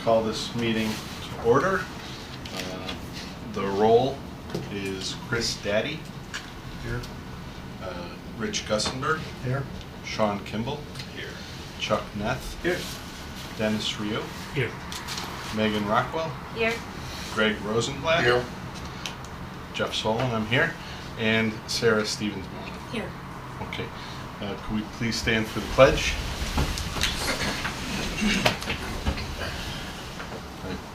call this meeting to order. The roll is Chris Daddy. Here. Rich Gussenberg. Here. Sean Kimball. Here. Chuck Neth. Here. Dennis Rio. Here. Megan Rockwell. Here. Greg Rosenblatt. Here. Jeff Solon, I'm here. And Sarah Stevens. Here. Okay. Could we please stand for the pledge?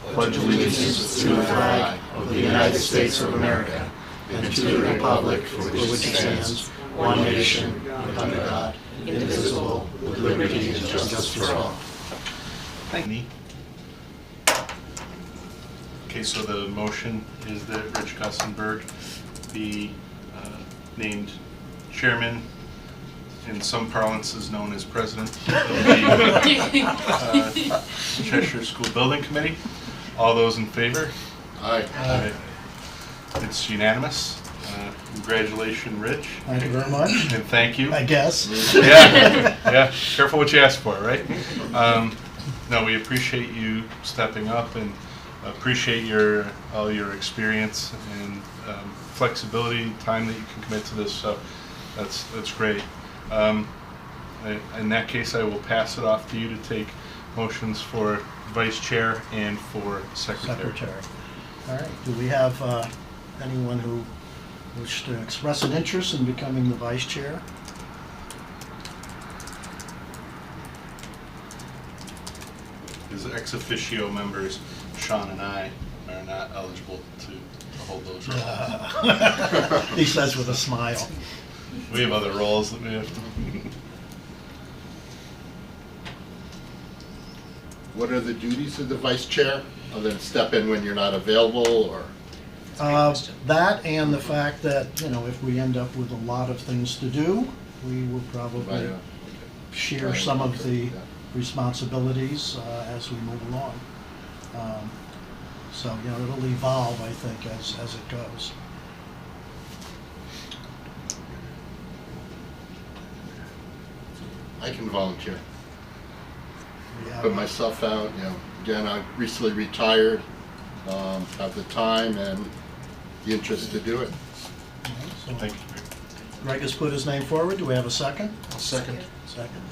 I pledge allegiance To the flag of the United States of America and to the republic for which it stands, one nation, under God, indivisible, with liberty and justice for all. Thank you. Okay, so the motion is that Rich Gussenberg be named chairman, in some parlances known as president, of the Cheshire School Building Committee. All those in favor? Aye. Aye. It's unanimous. Congratulations, Rich. Thank you very much. And thank you. I guess. Yeah. Careful what you ask for, right? No, we appreciate you stepping up and appreciate all your experience and flexibility, time that you can commit to this. So that's great. In that case, I will pass it off to you to take motions for vice chair and for secretary. All right. Do we have anyone who wishes to express an interest in becoming the vice chair? As ex officio members, Sean and I are not eligible to hold those roles. He says with a smile. We have other roles that we have to. What are the duties of the vice chair, other than step in when you're not available, or? That and the fact that, if we end up with a lot of things to do, we will probably share some of the responsibilities as we move along. So, it'll evolve, I think, as it goes. I can volunteer. We have- Put myself out, again, I recently retired, have the time and the interest to do it. So Thank you. Greg has put his name forward. Do we have a second? Second. Second.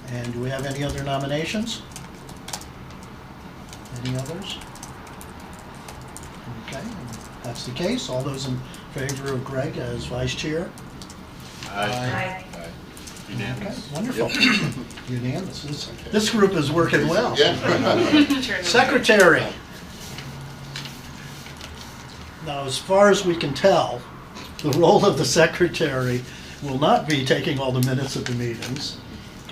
And do we have any other nominations? Any others? Okay, if that's the case. All those in favor of Greg as vice chair? Aye. Okay, Unanimous. wonderful. Unanimous. This group is working well. Yeah. Secretary. Now, as far as we can tell, the role of the secretary will not be taking all the minutes of the meetings,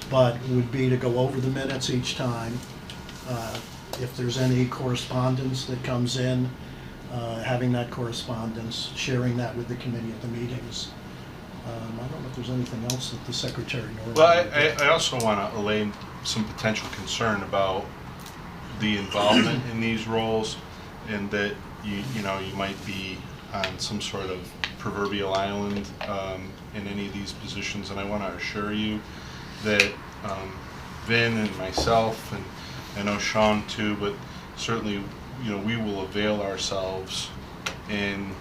but would be to go over the minutes each time. If there's any correspondence that comes in, having that correspondence, sharing that with the committee at the meetings. I don't know if there's anything else that the secretary normally. Well, I also want to allay some potential concern about the involvement in these roles, and that you might be on some sort of proverbial island in any of these positions. And I want to assure you that Vin and myself, and I know Sean too, but certainly we will avail ourselves in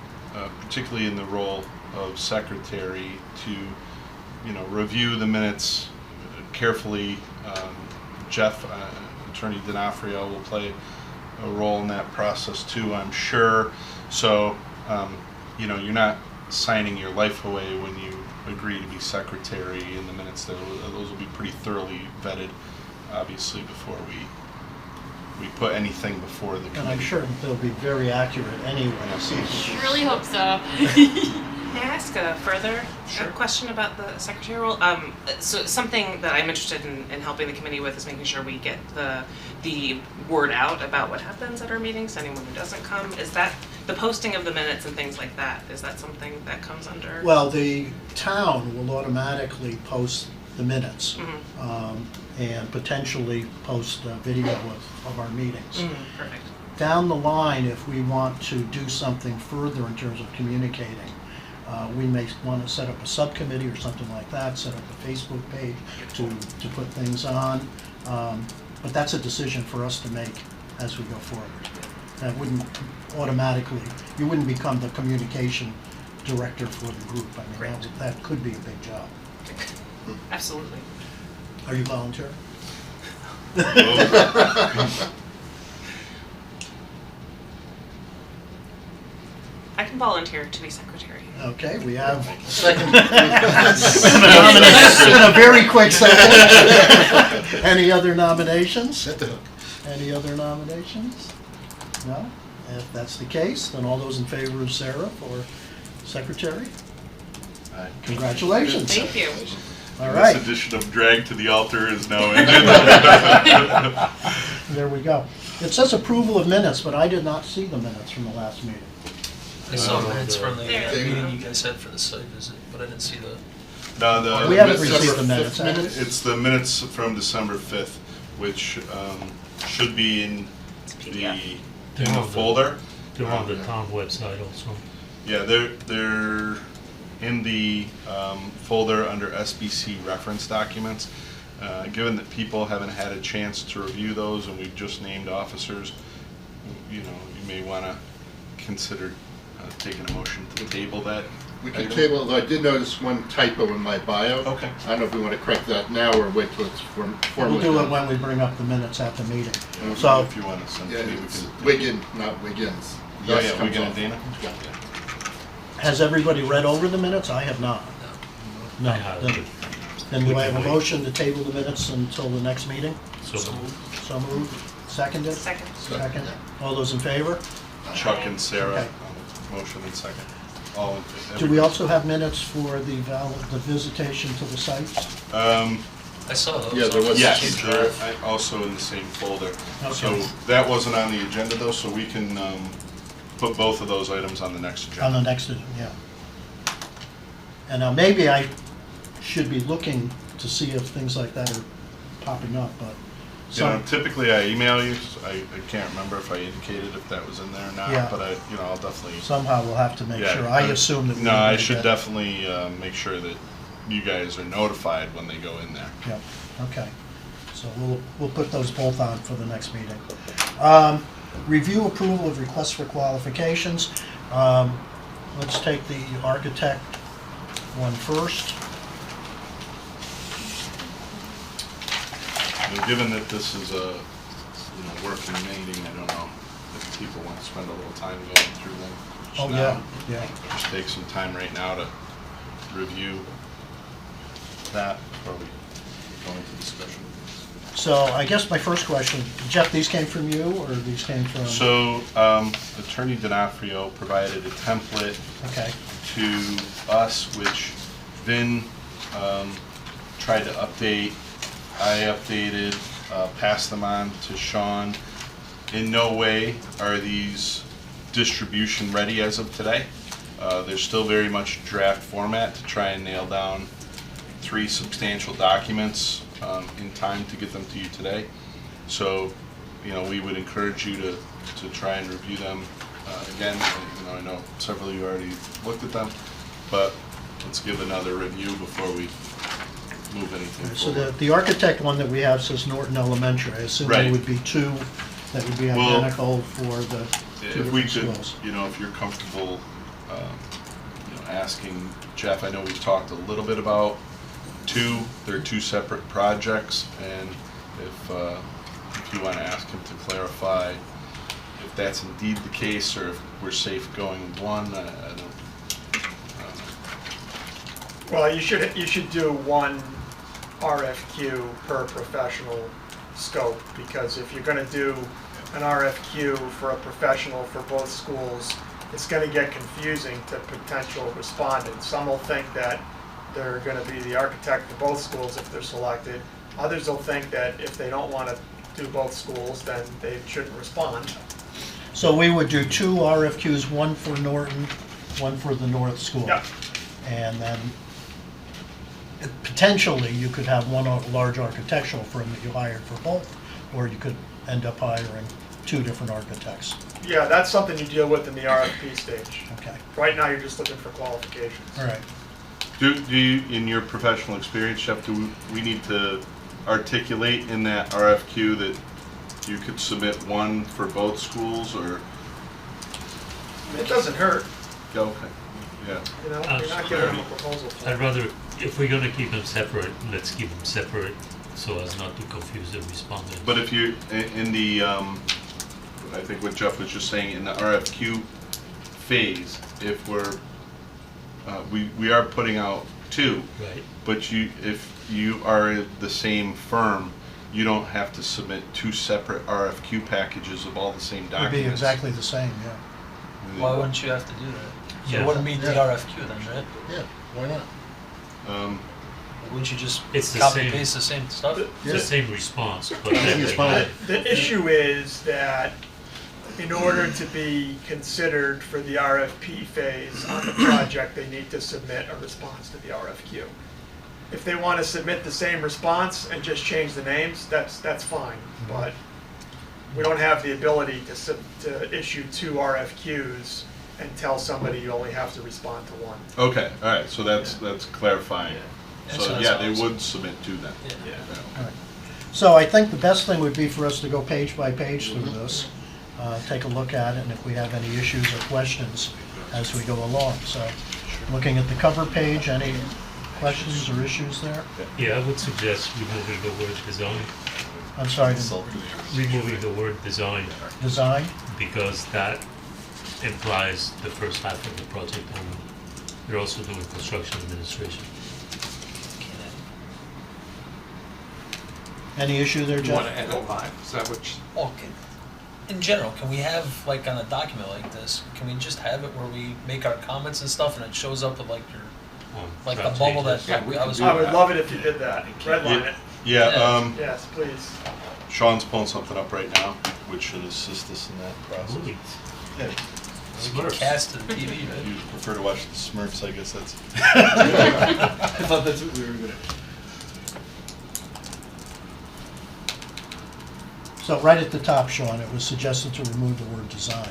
particularly in the role of secretary to review the minutes carefully. Jeff, Attorney D'Onofrio, will play a role in that process too, I'm sure. So you're not signing your life away when you agree to be secretary in the minutes. Those will be pretty thoroughly vetted, obviously, before we put anything before the committee. And I'm sure they'll be very accurate anyway. I really hope so. May I ask a further question about the secretary role? So something that I'm interested in helping the committee with is making sure we get the word out about what happens at our meetings, anyone who doesn't come. Is that the posting of the minutes and things like that? Is that something that comes under? Well, the town will automatically post the minutes. And potentially post video of our meetings. Perfect. Down the line, if we want to do something further in terms of communicating, we may want to set up a subcommittee or something like that, set up a Facebook page to put things on. But that's a decision for us to make as we go forward. That wouldn't automatically, you wouldn't become the communication director for the group. I mean, Correct. that could be a big job. Absolutely. Are you volunteering? I can volunteer to be secretary. Okay, we have Second. nomination, a very quick second. Any other nominations? At the hook. Any other nominations? No? If that's the case, then all those in favor of Sarah for secretary? Aye. Congratulations. Thank you. All right, This edition of Drag to the Altar is now ended. there we go. It says approval of minutes, but I did not see the minutes from the last meeting. I saw minutes from the There. meeting you guys had for the site visit, but I didn't see the. No, We haven't December received the 5th minutes. minutes? It's the minutes from December 5th, which should be in It's a the PDF. in the folder. They're on the town website also. Yeah, they're in the folder under SBC reference documents. Given that people haven't had a chance to review those and we've just named officers, you may want to consider taking a motion to table that. We can item. table, although I did notice one typo in my bio. Okay. I don't know if we want to correct that now or wait till it's We'll formally do it done. when we bring up the minutes at the meeting. And So- if you want to send Yeah, it to me, we it's can. Wiggin, not Wiggins. Oh, Yes yeah, comes Wiggin and off. Dana? Yeah. Has everybody read over the minutes? I have not. No. I have. Then do We I can have a wait. motion to table the minutes until the next meeting? So So moved. Seconded? Second. Second. All those in favor? Chuck and Sarah, Okay. motion and second. All in favor. Do we also have minutes for the visitation to the sites? I saw those. Yeah, there was- Yes, Cape they're Drive. also in the same folder. So Okay. that wasn't on the agenda though, so we can put both of those items on the next agenda. On the next, yeah. And now maybe I should be looking to see if things like that are popping up, but You know, some, typically I email you, so I can't remember if I indicated if that was in there or Yeah. not, but I'll definitely. somehow we'll have to make Yeah, sure. I assume that. No, we're I gonna should get- definitely make sure that you guys are notified when they go in there. Yeah, okay. So we'll put those both on for the next meeting. Review approval of requests for qualifications. Let's take the architect one first. Given that this is a working meeting, I don't know if people want to spend a little time going through them. just Oh, now. yeah. Just take some time right now to review that before we go into discussion. So I guess my first question, Jeff, these came from you or these came from? So Attorney D'Onofrio provided a template Okay, to us, which Vin tried to update. I updated, passed them on to Sean. In no way are these distribution ready as of today. They're still very much draft format to try and nail down 3 substantial documents in time to get them to you today. So, we would encourage you to try and review them again. I know several of you already looked at them, but let's give another review before we move anything so forward. the architect one that we have says Norton Elementary. I assume there Right. would be 2 that would be Well, identical for the 2 If we different could, schools. if you're comfortable, asking Jeff, I know we've talked a little bit about 2, they're 2 separate projects, and if you want to ask him to clarify if that's indeed the case, or if we're safe going with one, I don't. Well, you should do one RFQ per professional scope, because if you're gonna do an RFQ for a professional for both schools, it's gonna get confusing to potential respondents. Some will think that they're gonna be the architect for both schools if they're selected. Others will think that if they don't wanna do both schools, then they shouldn't respond. So we would do 2 RFQs, one for Norton, one for the North School. Yeah. And then potentially you could have one large architectural firm that you hired for both, or you could end up hiring 2 different architects. Yeah, that's something you deal with in the RFP stage. Okay, Right now, you're just looking for qualifications. all right. Do you, in your professional experience, Jeff, do we need to articulate in that RFQ that you could submit one for both schools, or? It doesn't hurt, Yeah, okay, yeah. you know, you're not giving them a proposal for I'd it. rather, if we're gonna keep them separate, let's keep them separate so as not to confuse the respondents. But if you, in the, I think what Jeff was just saying, in the RFQ phase, if we're, we are putting out two, Right, but if you are the same firm, you don't have to submit two separate RFQ packages of all the same It'd documents. be exactly the same, yeah. Why wouldn't you have to do that? So Yeah. it wouldn't meet the Yeah. RFQ then, right? Yeah, why not? Wouldn't you just It's the copy same. paste the same stuff? it's the same response, but Easy then as they pie. have- The issue is that in order to be considered for the RFP phase on the project, they need to submit a response to the RFQ. If they want to submit the same response and just change the names, that's fine, but we don't have the ability to issue two RFQs and tell somebody you only have to respond to one. Okay, all right, so that's clarifying. Yeah. So, So yeah, that's they awesome. would submit two then. Yeah. All right. So I think the best thing would be for us to go page by page through this, take a look at it, and if we have any issues or questions as we go along. So, looking at the cover page, any questions or issues there? Yeah, I would suggest removing the word design, I'm sorry, removing the word design, design? because that implies the first half of the project only. You're also doing construction administration. Any issue there, You want to Jeff? edit live? Is that what you? Okay. In general, can we have, like, on a document like this, can we just have it where we make our comments and stuff and it shows up with, like, your, like the front bubble pages. that, Yeah, like, we I can was. do I would that. love it if you did that, redline it, Yeah, Yeah. yes, please. Sean's pulling something up right now, which should assist us in that process. Ooh, Yeah, We can cast to the TV, you right? prefer to watch the Smurfs, I guess that's. I thought that's what we were gonna. So right at the top, Sean, it was suggested to remove the word design,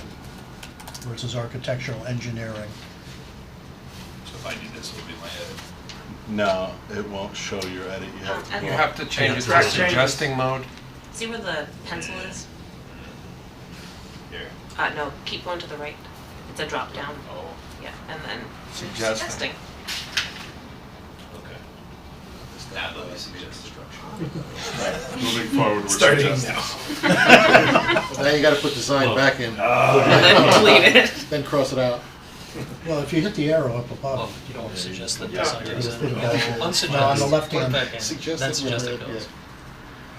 where it says architectural engineering. So if I do this, it'll be my edit. No, it won't show your edit. You have to. You go- You have to change it to Track changes. suggesting mode. See where the pencil is? Here. No, keep going to the right. It's a drop down. Oh, Yeah, and then Suggesting. suggesting. okay. Now let me suggest structure. Moving forward, we're Starting suggesting. Now you gotta put design back in, And then delete it. then cross it out. Well, if you hit the arrow up Well, above, you don't suggest that Yeah. design you goes just in. put it back in. Unsuggest. No, on the left Put it hand. back in. Suggested Then suggest mode, it goes.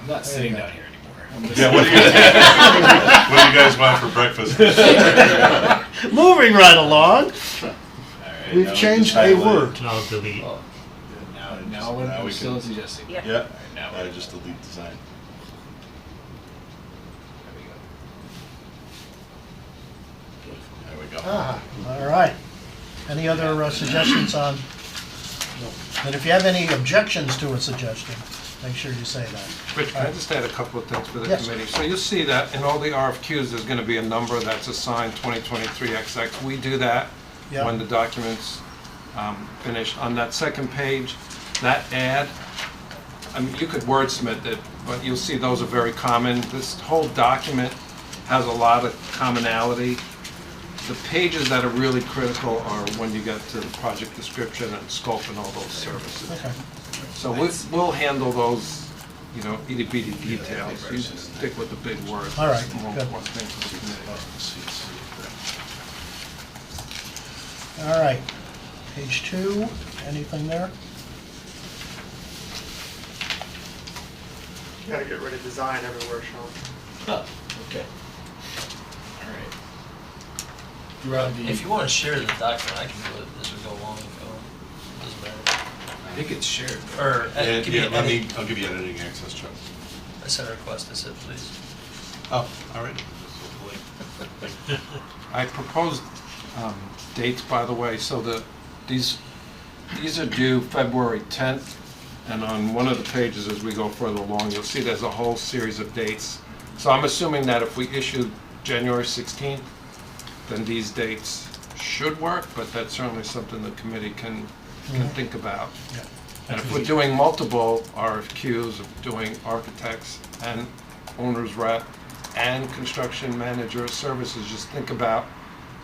I'm not sitting down here anymore. Yeah, what do you guys want for breakfast? Moving right along, All right, we've now we changed just a highlight. word. Now delete. Now Now I'm we still can- suggesting. Yep. Yeah, All right, now I we're. just delete design. There we go. There we go. Ah, all right. Any other suggestions on? And if you have any objections to a suggestion, make sure you say that. Rich, can I just add a couple of things for the Yes. committee? So you'll see that in all the RFQs, there's gonna be a number that's assigned 2023 XX. We do that Yeah. when the document's finished. On that second page, that ad, I mean, you could wordsmith it, but you'll see those are very common. This whole document has a lot of commonality. The pages that are really critical are when you get to the project description and scope and all those services. Okay. So we'll handle those, you know, itty bitty details. You stick with the big words. All right, It's more good. important thing for the committee. All right. Page 2, anything there? You gotta get rid of design everywhere, Sean. Oh, okay. All right. Throughout the. If you want to share the document, I can do it as we go along if you want. Doesn't matter. I think it's shared. Or, And, give me yeah, any, I'll give you editing access, Chuck. I sent a request, I said, please. Oh, all right. I proposed dates, by the way, so that these are due February 10th, and on one of the pages as we go further along, you'll see there's a whole series of dates. So I'm assuming that if we issue January 16th, then these dates should work, but that's certainly something the committee can think about. Yeah. And if we're doing multiple RFQs, of doing architects and owner's rep and construction manager services, just think about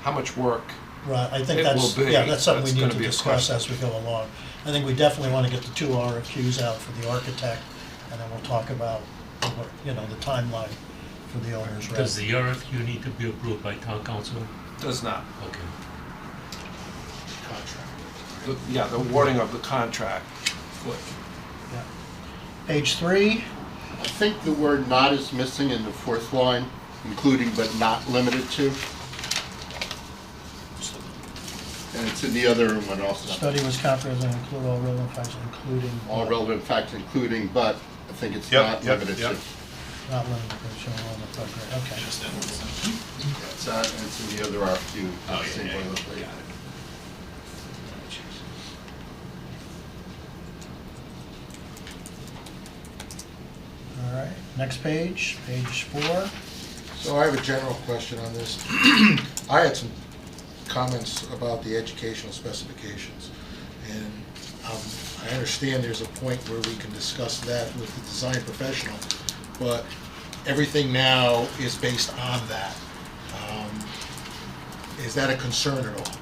how much work. Right, I think It that's, will be. yeah, that's something That's we need gonna to be a discuss question. as we go along. I think we definitely want to get the 2 RFQs out for the architect, and then we'll talk about, the timeline for the owner's rep. Does the RFQ need to be approved by town council? Does not. Okay. Yeah, the awarding of the contract. Yeah. Page 3, I think the word "not" is missing in the 4th line, including but not limited to. And it's in the other one also. study was comprehensive and include all relevant facts, including. All relevant facts including, but I think it's Yep, not yep, limited to. yep. Not limited to showing all the program, okay. It's in the other RFQ. Oh, same yeah, boilerplate. got it. All right, next page, page 4. So I have a general question on this. I had some comments about the educational specifications, and I understand there's a point where we can discuss that with the design professional, but everything now is based on that. Is that a concern at all?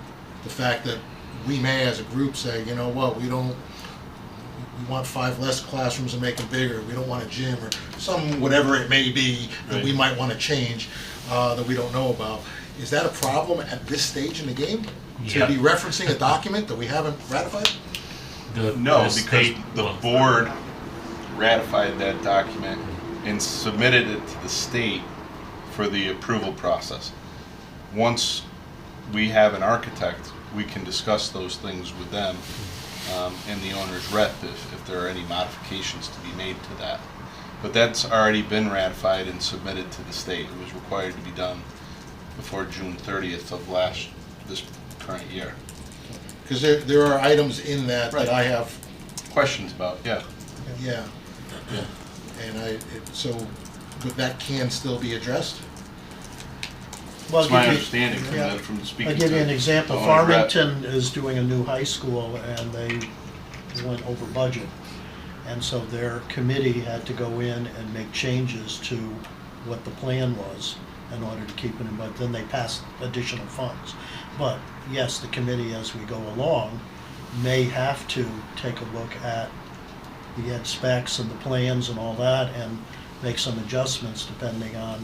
The fact that we may, as a group, say, you know what, we want 5 less classrooms and make them bigger, we don't want a gym, or some, whatever it may be, that we might want to change, that we don't know about. Is that a problem at this stage in the game? To Yeah. be referencing a document that we haven't ratified? No, The because state the wants- board ratified that document and submitted it to the state for the approval process. Once we have an architect, we can discuss those things with them and the owner's rep if there are any modifications to be made to that. But that's already been ratified and submitted to the state. It was required to be done before June 30th of this current year. Because there are items in that Right. that I have, Questions about, yeah. yeah. And but that can still be addressed? Well, It's my I'll give you- understanding yeah. from speaking I'll to give you an example. the owner's rep. Farmington is doing a new high school, and they went over budget. And so their committee had to go in and make changes to what the plan was in order to keep it in, but then they passed additional funds. But yes, the committee, as we go along, may have to take a look at the ed specs and the plans and all that, and make some adjustments depending on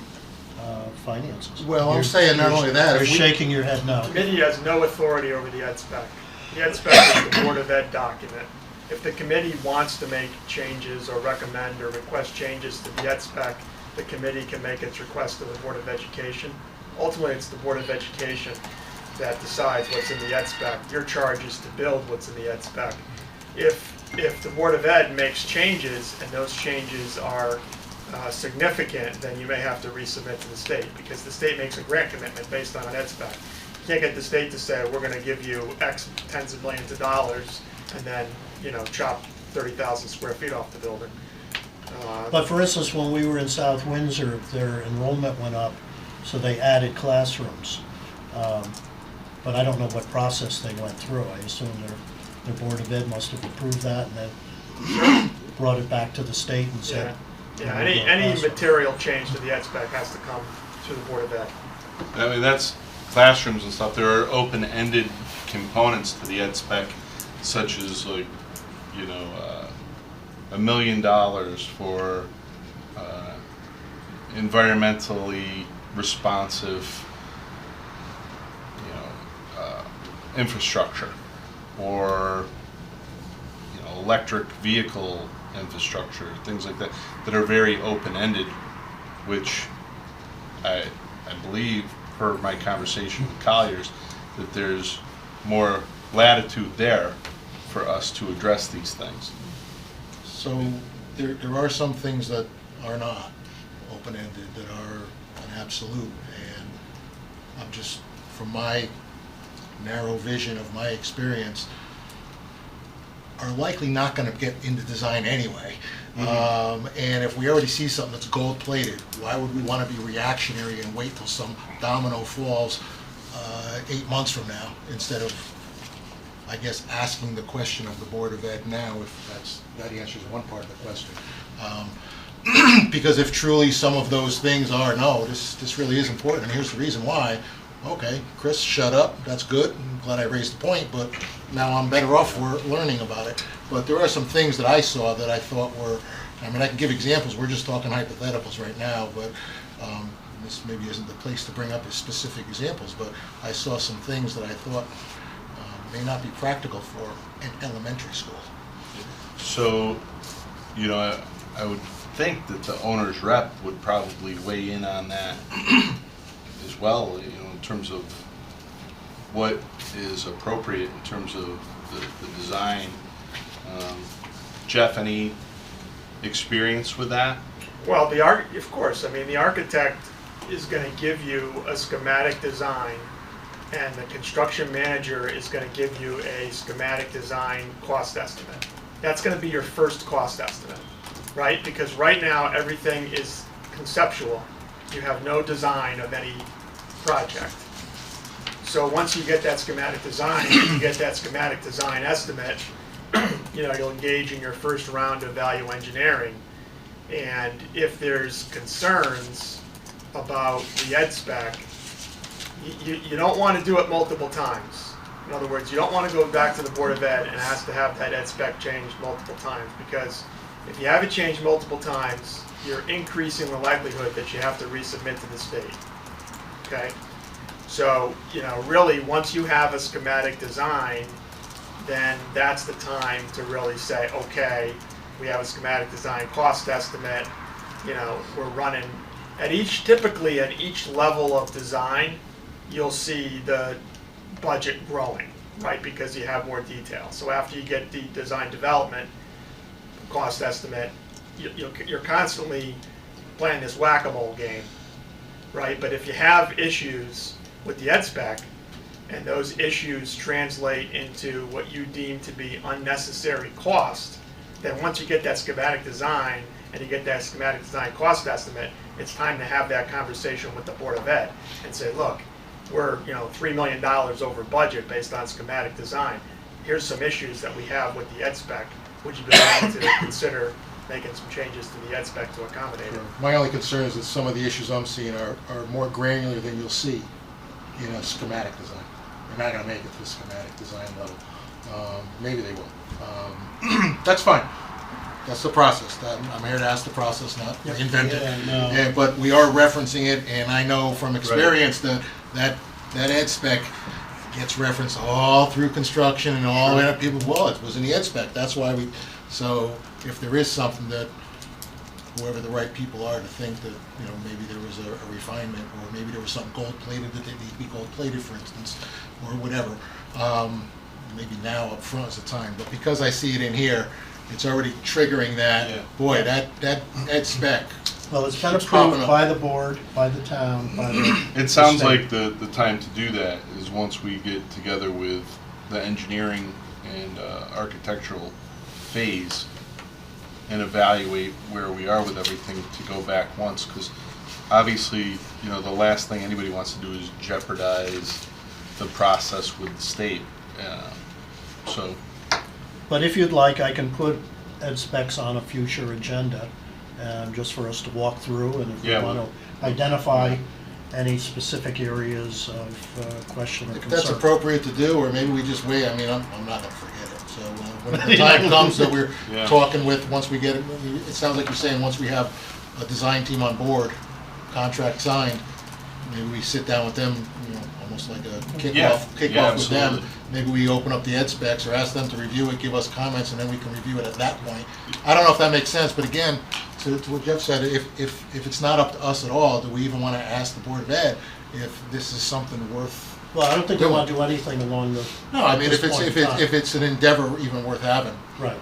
finances. Well, I'm saying not only that, You're if we- shaking your head no. The committee has no authority over the ed spec. The ed spec is the Board of Ed document. If the committee wants to make changes or recommend or request changes to the ed spec, the committee can make its request to the Board of Education. Ultimately, it's the Board of Education that decides what's in the ed spec. Your charge is to build what's in the ed spec. If the Board of Ed makes changes and those changes are significant, then you may have to resubmit to the state, because the state makes a grant commitment based on an ed spec. You can't get the state to say, we're gonna give you X tens of millions of dollars, and then, chop 30,000 square feet off the building. But for instance, when we were in South Windsor, their enrollment went up, so they added classrooms. But I don't know what process they went through. I assume their Board of Ed must have approved that and then brought it back to the state and said. Yeah, we'll go any classroom. material change to the ed spec has to come through the Board of Ed. I mean, that's classrooms and stuff. There are open-ended components to the ed spec, such as like, $1 million for environmentally responsive, infrastructure, or electric vehicle infrastructure, things like that, that are very open-ended, which I believe, per my conversation with Colliers, that there's more latitude there for us to address these things. So there are some things that are not open-ended, that are an absolute, and I'm just, from my narrow vision of my experience, are likely not going to get into design anyway. And if we already see something that's gold-plated, why would we want to be reactionary and wait till some domino falls 8 months from now instead of, I guess, asking the question of the Board of Ed now, if that answers one part of the question. Because if truly some of those things are, no, this really is important, and here's the reason why, okay, Chris, shut up, that's good, I'm glad I raised the point, but now I'm better off for learning about it. But there are some things that I saw that I thought were, I mean, I can give examples, we're just talking hypotheticals right now, but this maybe isn't the place to bring up specific examples, but I saw some things that I thought may not be practical for an elementary school. So, you know, I would think that the owner's rep would probably weigh in on that as well, you know, in terms of what is appropriate in terms of the design. Jeff, any experience with that? Well, of course, I mean, the architect is going to give you a schematic design, and the construction manager is going to give you a schematic design cost estimate. That's going to be your first cost estimate, right? Because right now, everything is conceptual. You have no design of any project. So once you get that schematic design, you get that schematic design estimate, you know, you'll engage in your first round of value engineering. And if there's concerns about the ed spec, you don't want to do it multiple times. In other words, you don't want to go back to the Board of Ed and ask to have that ed spec changed multiple times, because if you have it changed multiple times, you're increasing the likelihood that you have to resubmit to the state. Okay? So, you know, really, once you have a schematic design, then that's the time to really say, okay, we have a schematic design cost estimate, you know, we're running typically at each level of design, you'll see the budget growing, right? Because you have more detail. So after you get the design development cost estimate, you're constantly playing this whack-a-mole game, right? But if you have issues with the ed spec, and those issues translate into what you deem to be unnecessary cost, then once you get that schematic design and you get that schematic design cost estimate, it's time to have that conversation with the Board of Ed and say, look, we're $3 million over budget based on schematic design. Here's some issues that we have with the ed spec. Would you be willing to consider making some changes to the ed spec to accommodate it? My only concern is that some of the issues I'm seeing are more granular than you'll see in a schematic design. They're not going to make it to the schematic design level. Maybe they will. That's fine. That's the process. I'm here to ask the process, not invent it. Yeah, no. But we are referencing it, and I know from experience that ed spec gets referenced all through construction and all the way up. People, well, it was in the ed spec. That's why we. So if there is something that whoever the right people are to think that maybe there was a refinement, or maybe there was something gold plated that didn't need to be gold plated, for instance, or whatever. Maybe now up front is the time. But because I see it in here, it's already triggering that. Yeah. Boy, that ed spec. Well, it's been Keeps popping approved up. by the board, by the town, by the... It sounds state. like the time to do that is once we get together with the engineering and architectural phase and evaluate where we are with everything, to go back once, because obviously, the last thing anybody wants to do is jeopardize the process with the state. So, But if you'd like, I can put ed specs on a future agenda, just for us to walk through, and if we Yeah, want to identify any specific areas of question or If concern. that's appropriate to do, or maybe we just wait. I mean, I'm not going to forget it. So when the time comes that we're Yeah. talking with, once we get it sounds like you're saying once we have a design team on board, contract signed, maybe we sit down with them, almost like a kickoff Yeah, with them. absolutely. Maybe we open up the ed specs or ask them to review it, give us comments, and then we can review it at that point. I don't know if that makes sense, but again, to what Jeff said, if it's not up to us at all, do we even want to ask the Board of Ed if this is something worth? Well, I don't think we want to do anything along the... No, I mean, at this point in time. if it's an endeavor even worth having, Right.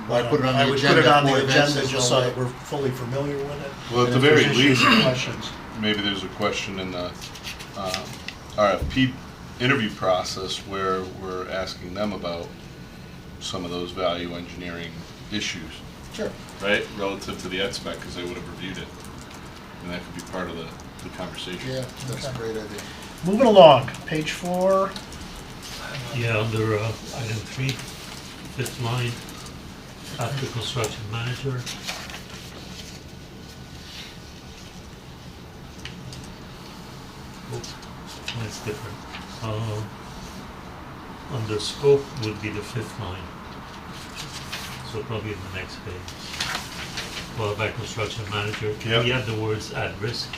why put it on I the would agenda? put it on Board the of Ed agenda says just no so way. that we're fully familiar with it. well, at And the if very there's issues least, or questions. maybe there's a question in the RFP interview process where we're asking them about some of those value engineering issues, Sure. right, relative to the ed spec, because they would have reviewed it, and that could be part of the conversation. Yeah, that's a great idea. Moving along, page 4. Yeah, under item 3, fifth line, after construction manager. Oh, that's different. Under scope would be the fifth line. So probably in the next page. Qualified construction manager, can we Yep. add the words at risk?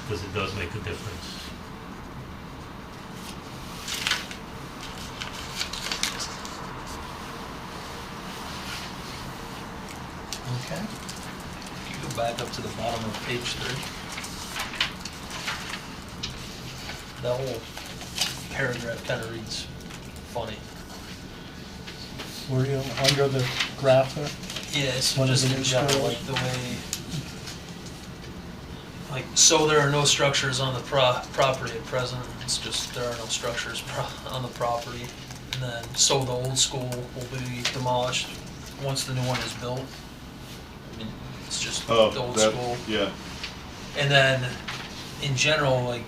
Because it does make a difference. Okay. If you go back up to the bottom of page 3. That whole paragraph kind of reads funny. Were you under the graph there? Yeah, it's One of just the in new general, schools? like the way, like, so there are no structures on the property at present, it's just there are no structures on the property. And then, so the old school will be demolished once the new one is built. I mean, it's just the Oh, old that, school. yeah. And then, in general, like,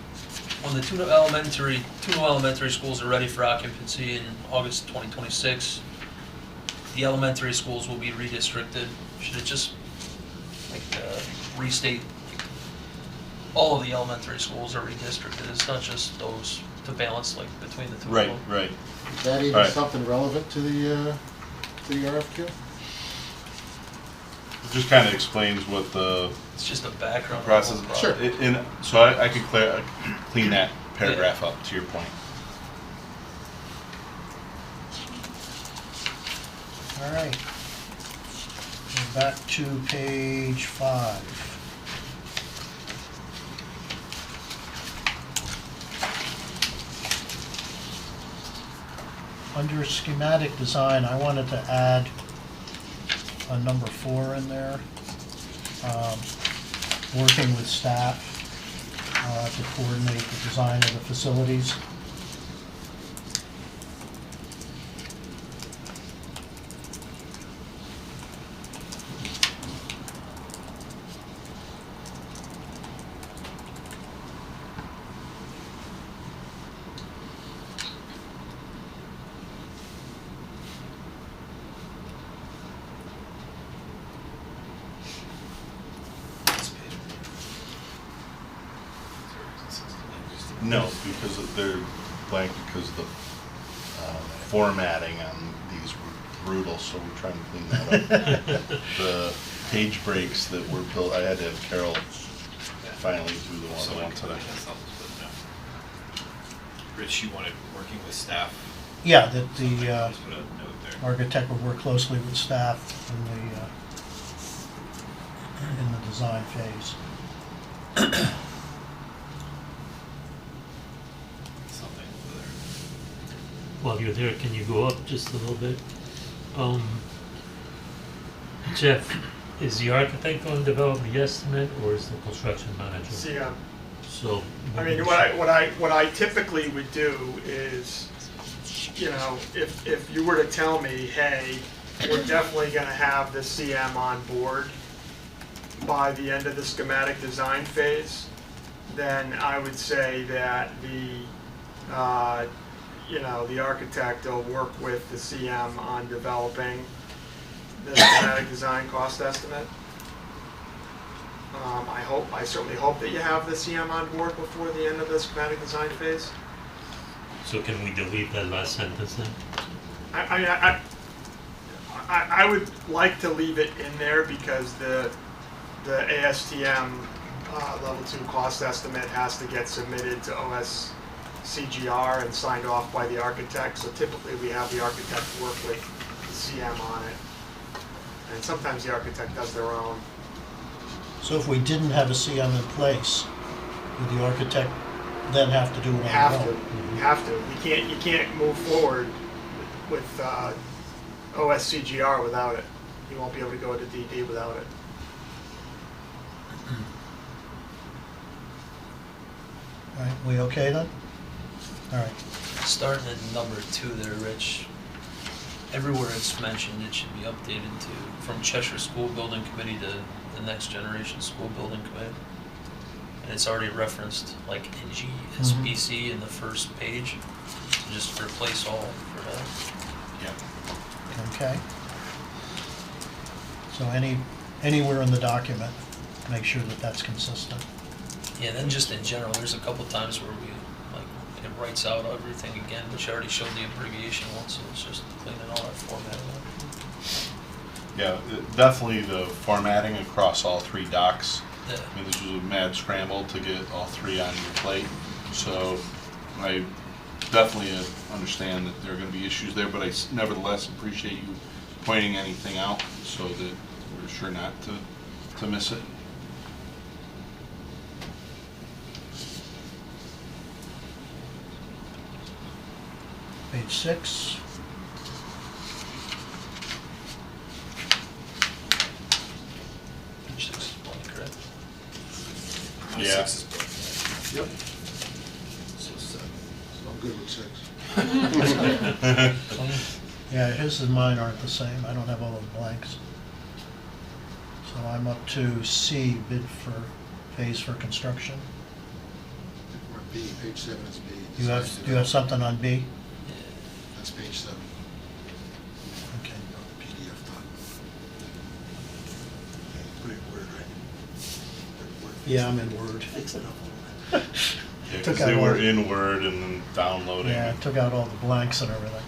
when the two new elementary schools are ready for occupancy in August 2026, the elementary schools will be redistricted. Should it just, like, restate, all of the elementary schools are redistricted, it's not just those to balance, like, between the two of Right, them. right. Is that even Right. something relevant to the RFQ? It just kind of explains what the It's just a background. process. on the whole project. So I could clean that paragraph up, to your point. All right. We're back to page 5. Under schematic design, I wanted to add a number 4 in there. Working with staff to coordinate the design of the facilities. No, because they're blank because the formatting on these were brutal, so we're trying to clean that up. The page breaks that were built, I had to have Carol finally do the So one like, today. that's helpful, but no. Rich, you wanted working with staff, Yeah, that the just put a note there. architect will work closely with staff in the design phase. Something over there. While you're there, can you go up just a little bit? Jeff, is the architect going to develop the estimate or is the construction manager? See, So. I mean, what I typically would do is, you know, if you were to tell me, hey, we're definitely gonna have the CM on board by the end of the schematic design phase, then I would say that the architect will work with the CM on developing the schematic design cost estimate. I certainly hope that you have the CM on board before the end of the schematic design phase. So can we delete that last sentence then? I would like to leave it in there because the ASTM level 2 cost estimate has to get submitted to OSCGR and signed off by the architect. So typically we have the architect work with the CM on it. And sometimes the architect does their own. So if we didn't have a CM in place, would the architect then have to do it on You have their to, own? you have to. You can't move forward with OSCGR without it. You won't be able to go to DD without it. All right, we okay then? All right. Starting at number 2 there, Rich, everywhere it's mentioned, it should be updated to, from Cheshire School Building Committee to the Next Generation School Building Committee. and it's already referenced like NG, SBC in the first page. So just replace all for that. Yeah. Okay. So anywhere in the document, make sure that that's consistent. Yeah, then just in general, there's a couple times where we, like, it writes out everything again, which I already showed the abbreviation once, so it's just cleaning all that formatting up. Yeah, definitely the formatting across all three docs. Yeah. I mean, this was a mad scramble to get all three on your plate. So I definitely understand that there are going to be issues there, but I nevertheless appreciate you pointing anything out so that we're sure not to miss it. Page 6. Page 6 is blank, correct? Yeah. Yep. I'm good with 6. Clean. Yeah, his and mine aren't the same. I don't have all those blanks. So I'm up to C, bid for phase for construction. Or B, page 7 is B. Do you have something on B? That's page 7. Okay. PDF doc. Put it in Word, right? Word. Yeah, I'm in Word. Fix it up a Yeah, Took because out they all- were in Word and then downloading. Yeah, I took out all the blanks and everything.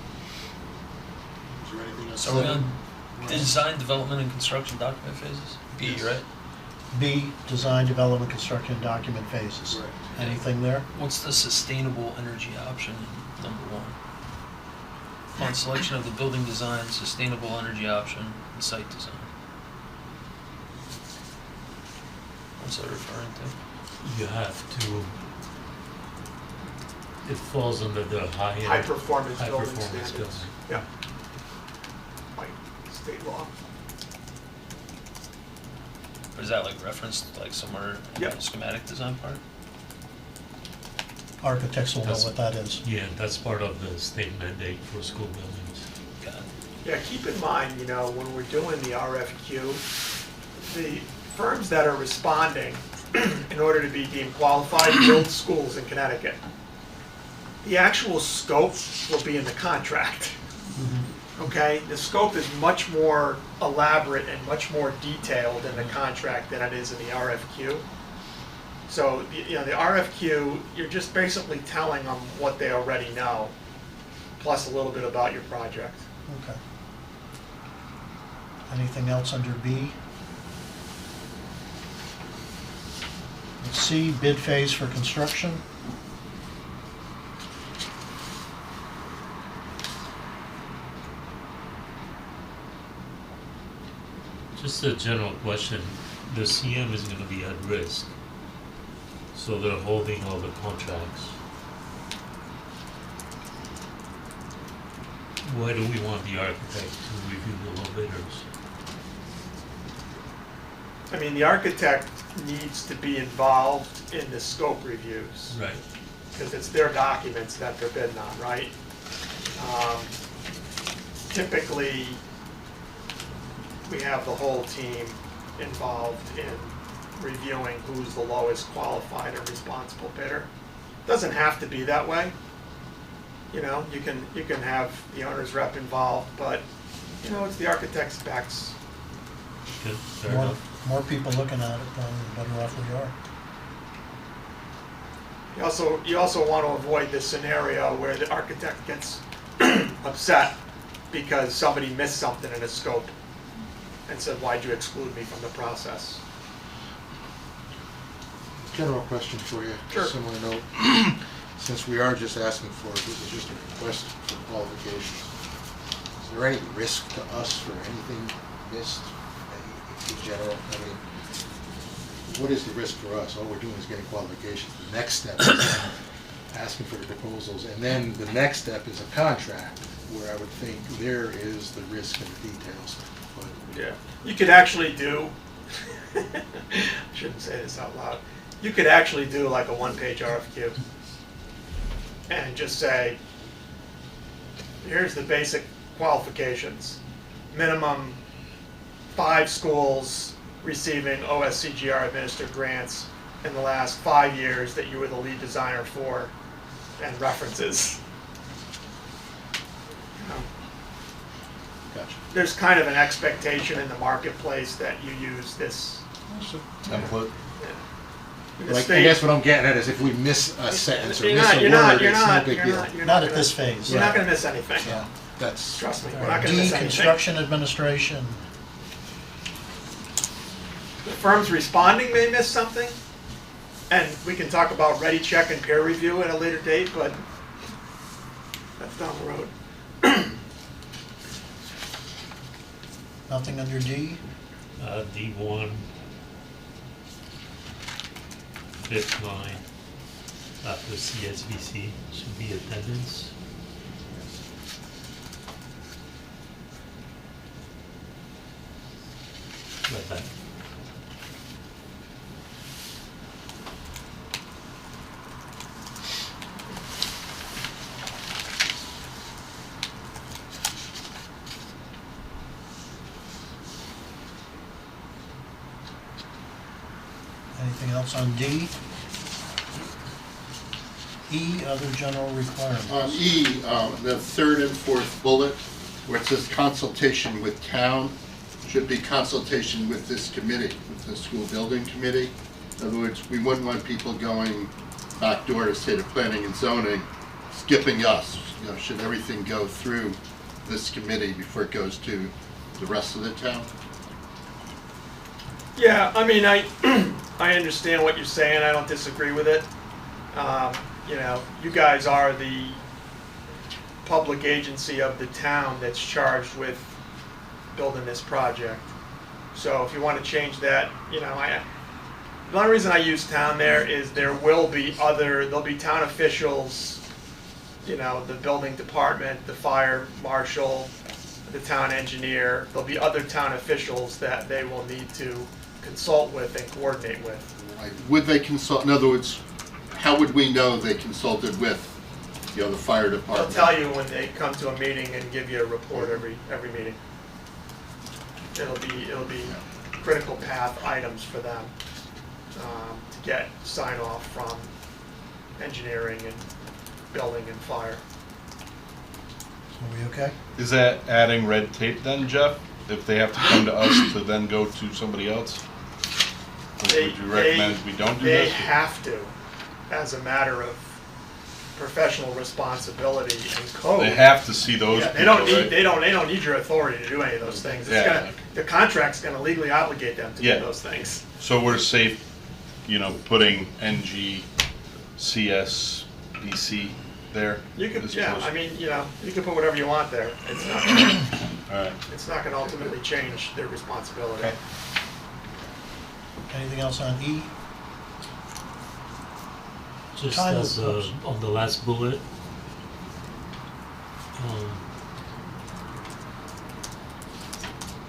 Is there anything else? So are we on design, development, and construction document phases? B, Yes. right? B, design, development, construction, document phases. Right. Anything there? What's the sustainable energy option, number 1? On selection of the building design, sustainable energy option, and site design. What's that referring to? You have to, it falls under the high end. High performance high building performance standards. building. Yeah. By state law. Or is that like referenced like somewhere in Yep. the schematic design part? Architects will know That's- what that is. Yeah, that's part of the state mandate for school buildings. Got it. Yeah, keep in mind, when we're doing the RFQ, the firms that are responding in order to be deemed qualified build schools in Connecticut. The actual scope will be in the contract. Okay, the scope is much more elaborate and much more detailed in the contract than it is in the RFQ. So, the RFQ, you're just basically telling them what they already know, plus a little bit about your project. Okay. Anything else under B? C, bid phase for construction. Just a general question, the CM is gonna be at risk, so they're holding all the contracts. Why do we want the architect to review the low bidders? I mean, the architect needs to be involved in the scope reviews, Right. because it's their documents that they're bidding on, right? Typically, we have the whole team involved in reviewing who's the lowest qualified or responsible bidder. Doesn't have to be that way. You can have the owner's rep involved, but, it's the architect's specs. Good, fair More, enough. more people looking at it, probably the better off we are. You also want to avoid this scenario where the architect gets upset because somebody missed something in a scope and said, "Why'd you exclude me from the process?" General question for you, Sure. similar note. Since we are just asking for, this is just a request for qualifications. Is there any risk to us for anything missed in general? I mean, what is the risk for us? All we're doing is getting qualifications. The next step is asking for the proposals, and then the next step is a contract, where I would think there is the risk in the details. But Yeah. You could actually do, shouldn't say this out loud, you could actually do like a one-page RFQ and just say, here's the basic qualifications. Minimum 5 schools receiving OSCGR administered grants in the last 5 years that you were the lead designer for, and references. You know, Gotcha. there's kind of an expectation in the marketplace that you use this. Template. Like, I guess what I'm getting at is if we miss a sentence or You're miss not- a you're not- word, you're it's no not- big you're deal. not- you're Not at gonna- this phase. You're not gonna miss anything. Yeah, that's, Trust me, we're not gonna D, miss anything. construction administration. The firms responding may miss something, and we can talk about ready check and peer review at a later date, but that's down the road. Nothing under D? D1, fifth line, after CSVC should be attendance. Like that. Anything else on D? E, other general requirements. On E, the third and fourth bullet, where it says consultation with town, should be consultation with this committee, with the school building committee. In other words, we wouldn't want people going backdoor to state of planning and zoning, skipping us. You know, should everything go through this committee before it goes to the rest of the town? Yeah, I mean, I understand what you're saying, I don't disagree with it. You know, you guys are the public agency of the town that's charged with building this project. So if you want to change that, you know, the only reason I use town there is there'll be town officials, you know, the building department, the fire marshal, the town engineer, there'll be other town officials that they will need to consult with and coordinate with. Like, would they consult, in other words, how would we know they consulted with, you know, the fire They'll department? tell you when they come to a meeting and give you a report every meeting. It'll be critical path items for them to get sign off from engineering and building and fire. Are we okay? Is that adding red tape then, Jeff? If they have to come to us to then go to somebody else? Or would you recommend we don't do They this? have to, as a matter of professional responsibility and code. They have to see those Yeah, people, they don't need right? they don't need your authority to do any of those things. Yeah. The contract's gonna legally obligate them to Yeah. do those things. So we're safe, you know, putting NG, CSBC there? You could, as yeah, opposed- I mean, you know, you can put whatever you want there. All right. It's not gonna ultimately change their responsibility. Okay. Anything else on E? Just Title, as oops. on the last bullet,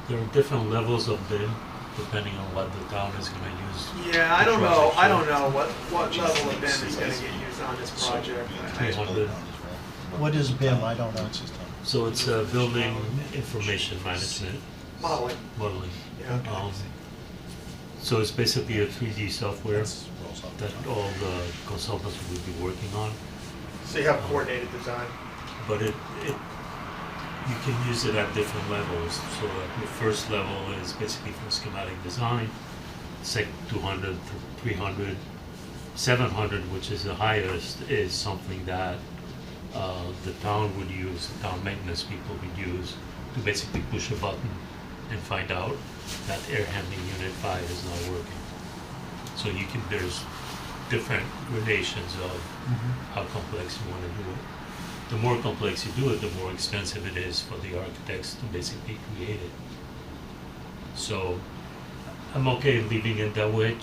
there are different levels of BIM depending on what the town is going to use. Yeah, I the don't know, project I for. don't know what level of BIM is gonna get used on this project. 300. What is BIM? I don't know. So it's building information management Modeling, modeling. yeah. So it's basically a 3D software that all the consultants will be working on. So you have coordinated design. But you can use it at different levels. So the first level is basically for schematic design, second 200, 300, 700, which is the highest, is something that the town would use, the town maintenance people would use to basically push a button and find out that air handling unit 5 is not working. So there's different gradations of how complex you want to do it. The more complex you do it, the more expensive it is for the architects to basically create it. So I'm okay leaving it that way,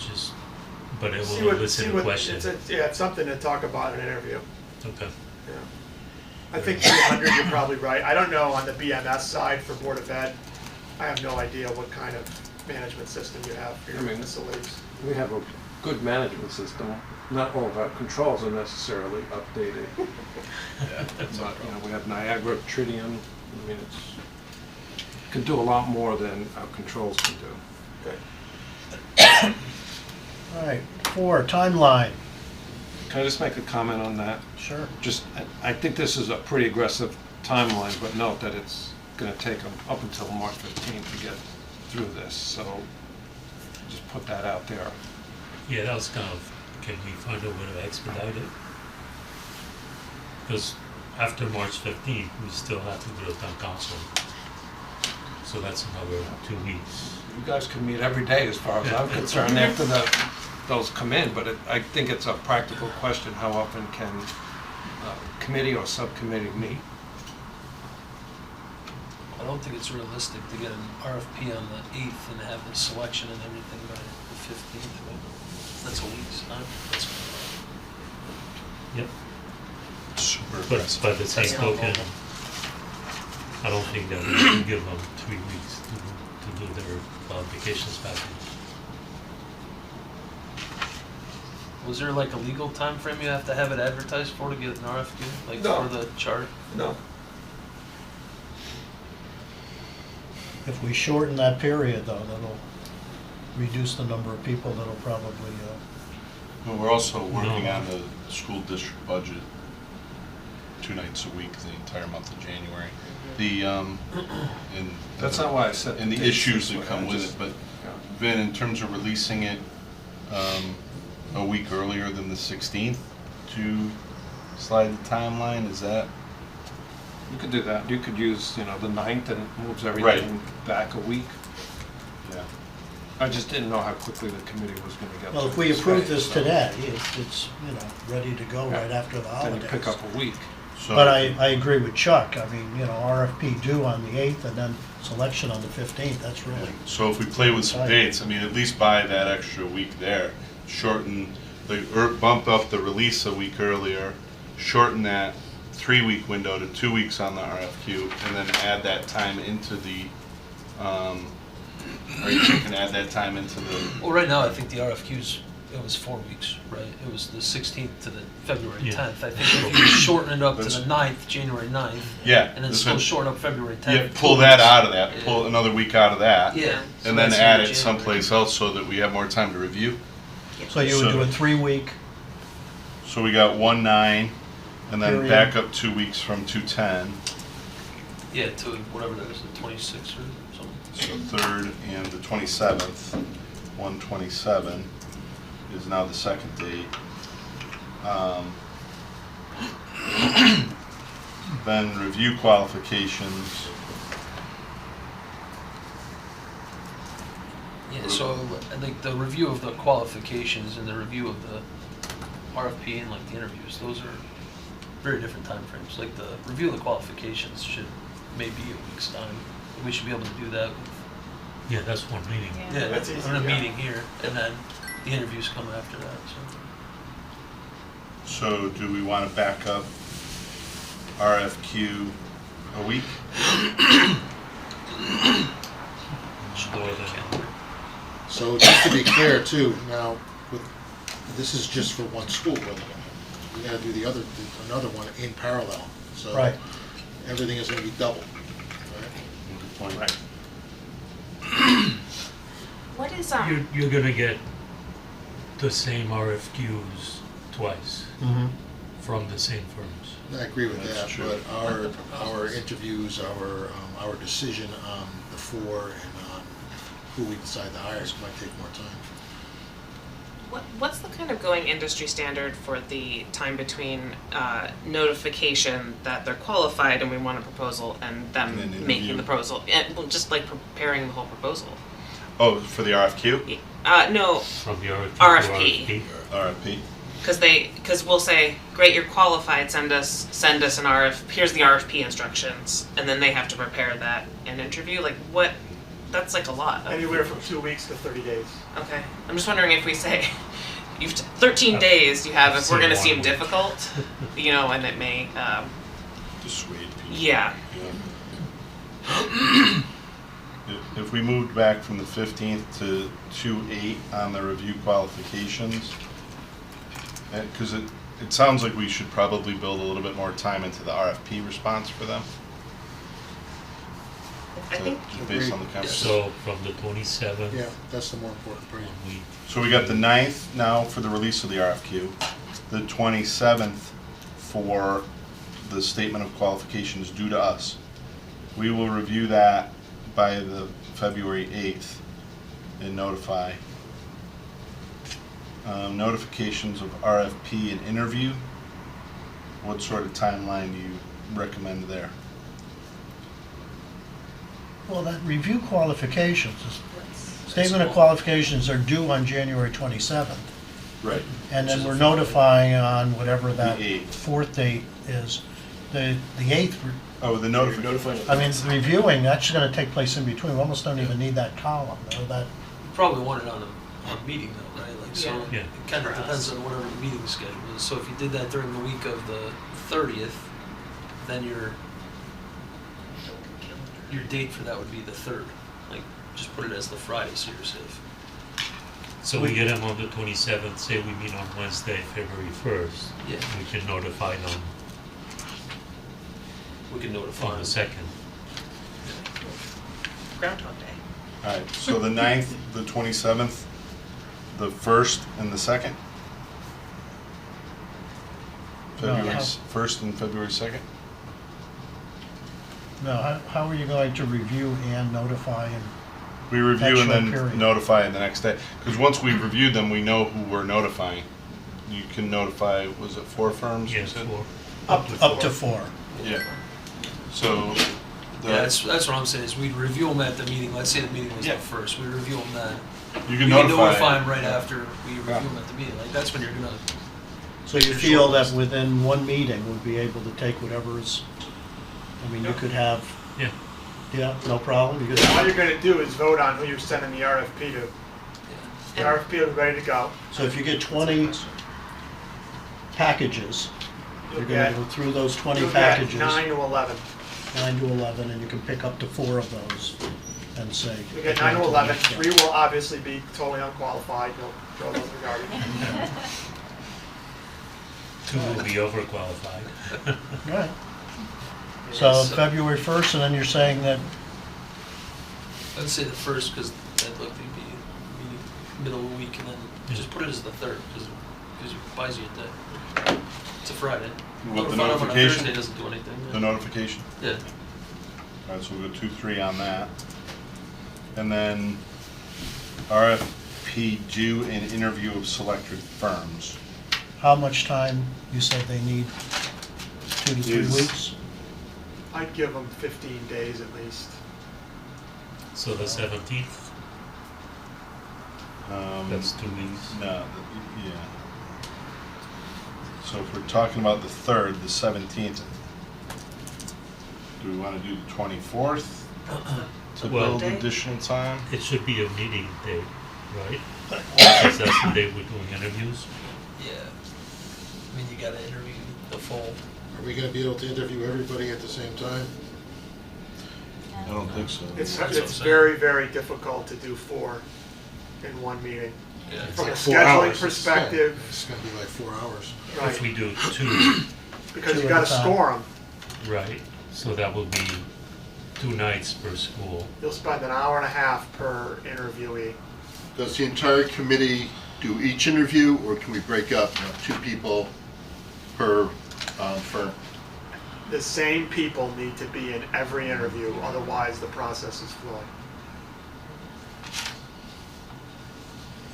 but I will listen to questions. It's something to talk about in an interview. Okay. Yeah. I think 300, you're probably right. I don't know on the BMS side for Board of Ed. I have no idea what kind of management system you have for your facilities. We have a good management system. Not all of our controls are necessarily updated. But, you know, we have Niagara, Tritium. I mean, can do a lot more than our controls can do. Okay. All right, 4, timeline. Can I just make a comment on that? Sure. Just, I think this is a pretty aggressive timeline, but note that it's gonna take them up until March 15th to get through this, so just put that out there. Yeah, that was kind of, can we find a way to expedite it? Because after March 15th, we still have to go to town council. So that's another 2 weeks. You guys can meet every day as far as I'm concerned after those come in, but I think it's a practical question, how often can committee or subcommittee meet? I don't think it's realistic to get an RFP on the 8th and have the selection and everything by the 15th. That's a week's time. That's Yep. Super But aggressive. by the same That's not token, normal. I don't think that we can give them 3 weeks to do their qualifications package. Was there like a legal time frame you have to have it advertised for to get an RFQ, like No. for the chart? No. If we shorten that period, though, that'll reduce the number of people that'll probably, Well, we're also working No. on the school district budget 2 nights a week, the entire month of January. The, and. That's not why I said. And the dates issues this that way, come I with just- it, but yeah. Vin, in terms of releasing it, a week earlier than the 16th to slide the timeline, is that? You could do that. You could use, the 9th and it moves everything back a week. Yeah. I just didn't know how quickly the committee was gonna get. well, if through we approve phase, this so today, it's, ready to go Yeah. right after the Then holidays. you pick up a week. So- But I agree with Chuck. I mean, RFP due on the 8th and then selection on the 15th, that's really, So if we play with some Right. dates, I mean, at least buy that extra week there, shorten, bump up the release a week earlier, shorten that 3-week window to 2 weeks on the RFQ, and then add that time into the, or you can add that time into the, Well, right now, I think the RFQs, it was 4 weeks, right? It was the 16th to the February Yeah. 10th. I think if you shorten it up to That's- the 9th, January 9th, yeah. and then that's still what- shorten up February 10th. Yeah, for pull 2 that weeks. out of that, pull Yeah. another week out of that, Yeah. So and then that's add in it January. someplace else so that we have more time to review. so you would do a 3-week, So we got 1/9, and then Period. back up 2 weeks from 2/10. Yeah, to whatever that is, the 26th or something. So 3rd and the 27th, 1/27 is now the second date. Then review qualifications. Yeah, so I think the review of the qualifications and the review of the RFP and like the interviews, those are very different timeframes. Like the review of the qualifications should maybe a week's time. We should be able to do that with, Yeah, that's one meeting. yeah, That's easy, in a yeah. meeting here, and then the interviews come after that, so. So do we want to back up RFQ a week? Should More look at the than- calendar. So just to be clear too, now, this is just for one school, we gotta do another one in parallel. So right? everything is gonna be double, right? Good point. What is, You're gonna get the same RFQs twice Mm-hmm. from the same firms. I agree with That's that, true. but our interviews, our decision on the 4 and on who we decide to hire might take more time. what's the kind of going industry standard for the time between notification that they're qualified and we want a proposal and them And then interview. making the proposal, and well, just like preparing the whole proposal? Oh, for the RFQ? No, From the RFQ to RFP. RFP. RFP? because we'll say, great, you're qualified, send us an here's the RFP instructions, and then they have to prepare that and interview, like what, that's like a lot. Anywhere from 2 weeks to 30 days. Okay, I'm just wondering if we say, you've 13 days you have, I've if we're seen gonna 1 seem week. difficult, and it may, Dissuade people. yeah. If we moved back from the 15th to 2/8 on the review qualifications, because it sounds like we should probably build a little bit more time into the RFP response for them. I think based on the conversation. So from the 27th, Yeah, that's the more important part. we, So we got the 9th now for the release of the RFQ, the 27th for the statement of qualifications due to us. We will review that by the February 8th and notify. Notifications of RFP and interview. What sort of timeline do you recommend there? Well, that review qualifications, statement of qualifications are due on January 27th. Right. And then we're notifying on whatever that The 8th. fourth date is. The 8th, Oh, the notification. I mean, reviewing, that's gonna take place in between. We almost don't even need that column, or that, You probably want it on a meeting though, right? Like, so Yeah. it kind of depends on whatever the meeting schedule is. So if you did that during the week of the 30th, then your date for that would be the 3rd. Like, just put it as the Friday so you're safe. so we get them on the 27th, say we meet on Wednesday, February 1st. Yeah. We can notify them We can notify on the them. 2nd. Groundhog Day. All right, so the 9th, the 27th, the 1st, and the 2nd? No, February how- 1st and February 2nd? no, how are you going to review and notify and, We review and then Actual period. notify the next day. Because once we've reviewed them, we know who we're notifying. You can notify, was it 4 firms? you Yes, said? up to 4? Yeah. So, the- Yeah, that's what I'm saying, is we'd review them at the meeting. Let's say the meeting was Yeah. the 1st. We'd review them then. you We can can notify. notify them right after we review Yeah. them at the meeting. Like, that's when you're gonna, So you feel that within one meeting, we'll be able to take whatever is, I mean, you could have, Yeah, yeah, no problem, you could All you're gonna do is vote on who you're sending the RFP to. The RFP will be ready to go. so if you get 20 packages, you're You'll gonna get, go through those 20 you'll get packages, 9 to 11. 9 to 11, and you can pick up to 4 of those and say. You get 9 to 11, 3 will obviously be totally unqualified, you'll throw those in the garbage. 2 will be overqualified. Right. So so- February 1st, and then you're saying that, I'd say the 1st, because that'd likely be middle of the week, and then just put it as the 3rd, because it buys you a day. It's a Friday. What, the Notify them on a notification? Thursday doesn't do anything. The notification? Yeah. All right, so we'll go 2, 3 on that. And then RFP due and interview of selected firms. how much time you said they need? 2 to 3 Is- weeks? I'd give them 15 days at least. So the 17th, that's 2 weeks. No, yeah. So if we're talking about the 3rd, the 17th, do we want to do the 24th to Well- build additional time? It should be a meeting date, right? Because that's the day we're doing interviews. Yeah. I mean, you gotta interview the full. Are we gonna be able to interview everybody at the same time? I don't think so. It's That's what I'm it's saying. very, very difficult to do 4 in one meeting. Yeah. From a Like 4 scheduling hours. perspective, It's gonna be like 4 hours. If right, we do 2, because 2 you at a gotta time. score them. right, so that will be 2 nights per school. You'll spend an hour and a half per interviewee. Does the entire committee do each interview, or can we break up 2 people per firm? The same people need to be in every interview, otherwise the process is flawed.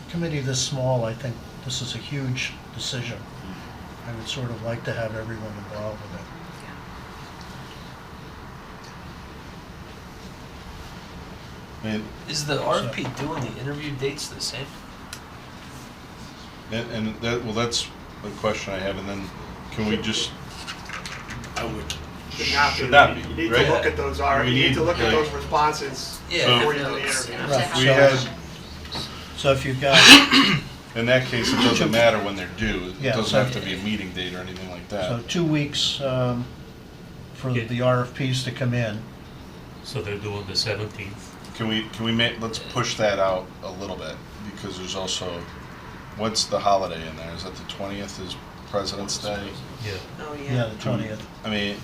Committee this small, I think this is a huge decision. I would sort of like to have everyone involved with it. I mean, Is the RFP doing the interview dates the same? and that, well, that's a question I have, and then can we just, I would. Should not be, You need right? to look at those, We you need need, to look at like- those responses Yeah, before you do yeah, the let's- interview. Right, we so- had, So if you've got, in that case, it doesn't matter when they're due. It Yeah, doesn't so- have to be a meeting date or anything like so that. 2 weeks for Yeah. the RFPs to come in. So they're doing the 17th. Can we make, let's push that out a little bit, because there's also, what's the holiday in there? Is that the 20th is President's Day? Yeah, Oh, Yeah, the 20th. I mean,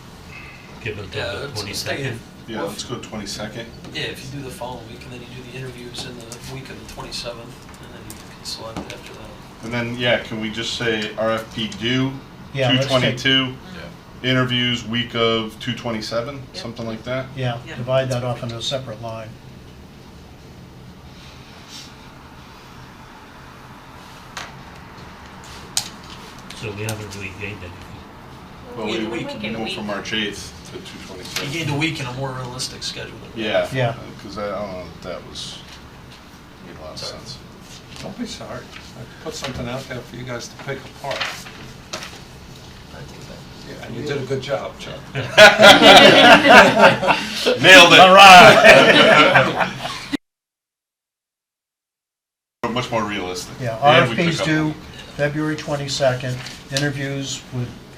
give them Yeah, till the I was thinking 22nd. Yeah, let's go 22nd. Yeah, if you do the following week, and then you do the interviews in the week of the 27th, and then you can select it after that. And then, yeah, can we just say RFP due, Yeah, let's take- 2/22, interviews week of 2/27, Yep. something like that? Yeah, Yeah. divide that off into a separate line. So we haven't really gained anything. Well, Yeah, we we can move wait. from March 8th to You 2/27. gained a week in a more realistic schedule. Yeah. Yeah. Because I don't know, that was, made a lot of Sorry. sense. Don't be sorry. I put something out there for you guys to pick apart. Yeah, and you did a good job, Chuck. Nailed it. All right. Much more realistic. Yeah, And we pick RFP's up- due February 22nd. Interviews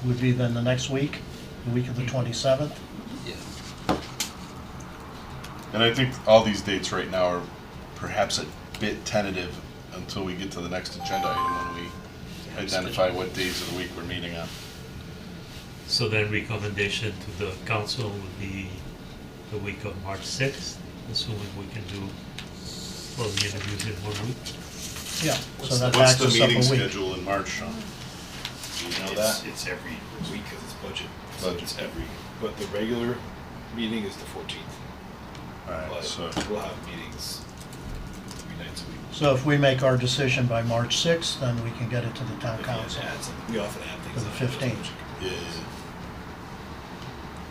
would be then the next week, the week of the 27th. Yeah. And I think all these dates right now are perhaps a bit tentative until we get to the next agenda item when we identify what days of the week we're meeting on. So then recommendation to the council would be the week of March 6th, assuming we can do all the interviews in 1 week. Yeah, so that What's backs the us up meeting a week. schedule in March, Sean? Do you know that? It's every week because it's budget. So Budget. it's every, but the regular meeting is the 14th. Alright, But so, we'll have meetings 3 nights a week. So if we make our decision by March 6th, then we can get it to the town If you council. add some- We often add things. For the on. 15th. yeah.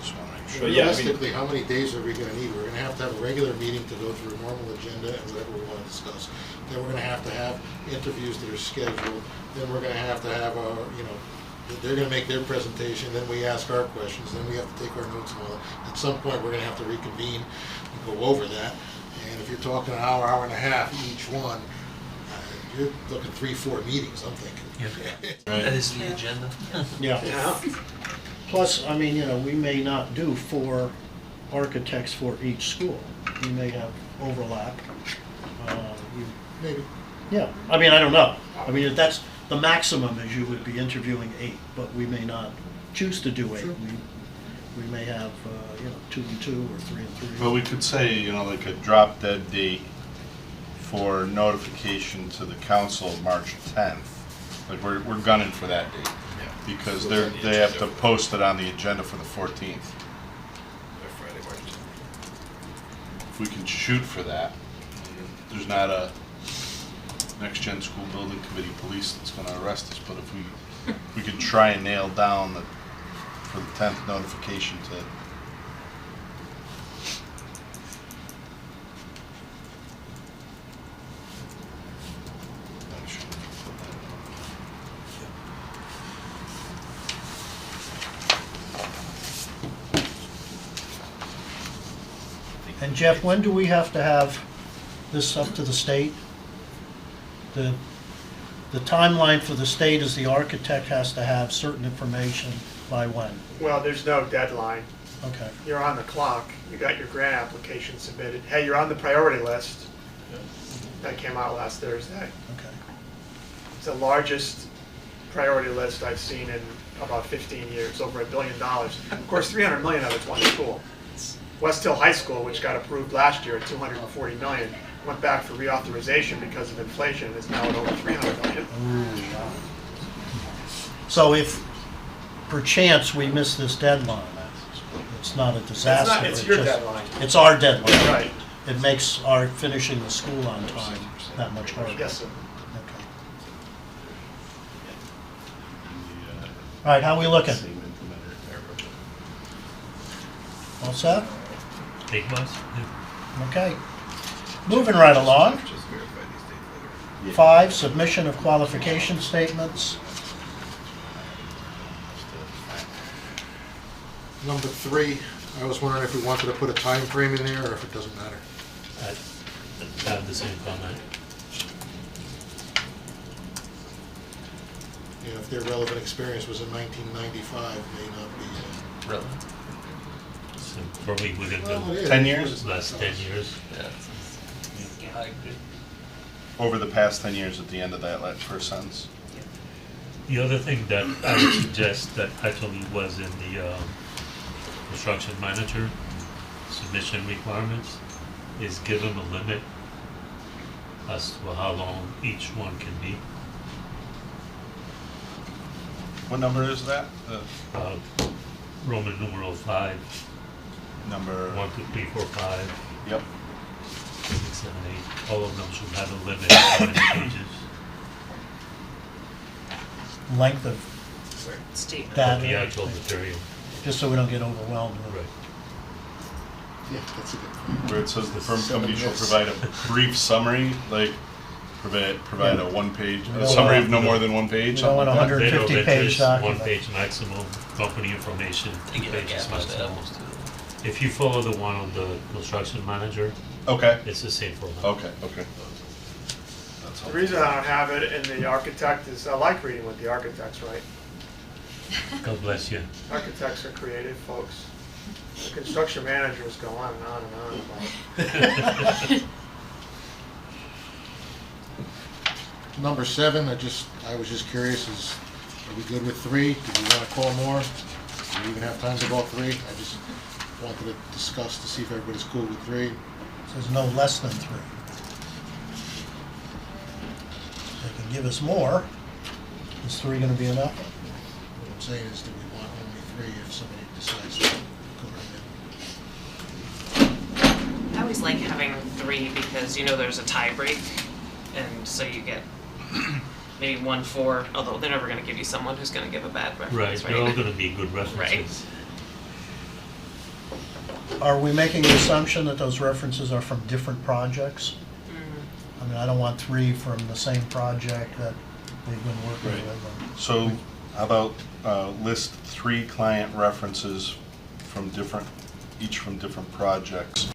Just wanna make sure. But yeah, I mean- Realistically, how many days are we gonna need? We're gonna have a regular meeting to go through a normal agenda and whatever we wanna discuss. Then we're gonna have interviews that are scheduled, then we're gonna have they're gonna make their presentation, then we ask our questions, then we have to take our notes and all that. At some point, we're gonna have to reconvene and go over that. And if you're talking an hour, hour and a half each one, you're looking 3-4 meetings, I'm thinking. That is the agenda. Yeah. Plus, I mean, we may not do 4 architects for each school. We may have overlap. Maybe. Yeah, I mean, I don't know. I mean, if that's, the maximum is you would be interviewing 8, but we may not choose to do 8. Sure. We may have, 2 and 2 or 3 and 3. But we could say, like a drop dead date for notification to the council, March 10th. Like, we're gunning for that date. Yeah. Because So it's on the they have to agenda post it on the agenda for the 14th. for Friday, March 10th. If we can shoot for that, there's not a next-gen school building committee police that's gonna arrest us, but if we could try and nail down for the 10th notification to. And Jeff, when do we have to have this up to the state? The timeline for the state is the architect has to have certain information by when? Well, there's no deadline. Okay. You're on the clock. You got your grant application submitted. Hey, you're on the priority list. That came out last Thursday. Okay. It's the largest priority list I've seen in about 15 years, over $1 billion. Of course, 300 million of it's one school. West Hill High School, which got approved last year at 240 million, went back for reauthorization because of inflation and is now at over 300 million. So if perchance we miss this deadline, it's not a disaster. It's your just- deadline. It's our deadline. Right. It makes our finishing the school on time that much harder. Yes, sir. Okay. All right, how we looking? All set? Take us? Yeah. Okay. Moving right along. Just verify these dates later. 5, submission of qualification statements. Number 3, I was wondering if we wanted to put a time frame in there, or if it doesn't matter. I have the same comment. If their relevant experience was in 1995, may not be. Really? So probably within Well, it the is. 10 years? last 10 years. Yeah. I agree. Over the past 10 years at the end of that first sentence. The other thing that I would suggest that actually was in the construction manager, so submission requirements is give them a limit as to how long each one can be. What number is that? Uh, Roman numeral 5, Number. 1, 2, 3, 4, 5, Yep. 6, 7, 8. All of them should have a limit of how many pages. Length of Statement. that, Of the actual material. just so we don't get overwhelmed with Right. Yeah, that's a good point. Where it says the firm company shall Yes. provide a brief summary, like provide a one-page, We a don't summary want- of no more than one page, we don't something want like that. 150 page document. 1 page maximum, company information, 2 Yeah, pages apples to maximum. apples too. If you follow the one on the construction manager, Okay, it's the same format. okay. That's The reason I don't have it in the architect is I like reading what the architects write. God bless you. Architects are creative folks. The construction managers go on and on and on about. Number 7, I was just curious, are we good with 3? Do we want to call more? Do we even have time to go 3? I just wanted to discuss to see if everybody's cool with 3. Says no less than 3. They can give us more. Is 3 gonna be enough? What I'm saying is, do we want only 3 if somebody decides to go right in? I always like having 3 because you know there's a tie break, and so you get maybe 1, 4. Although they're never going to give you someone who's going to give a bad Right, reference, they're all gonna be good references. Are we making the assumption that those references are from different projects? I mean, I don't want 3 from the same project that they've been working Right. with. So how about list 3 client references from each from different projects?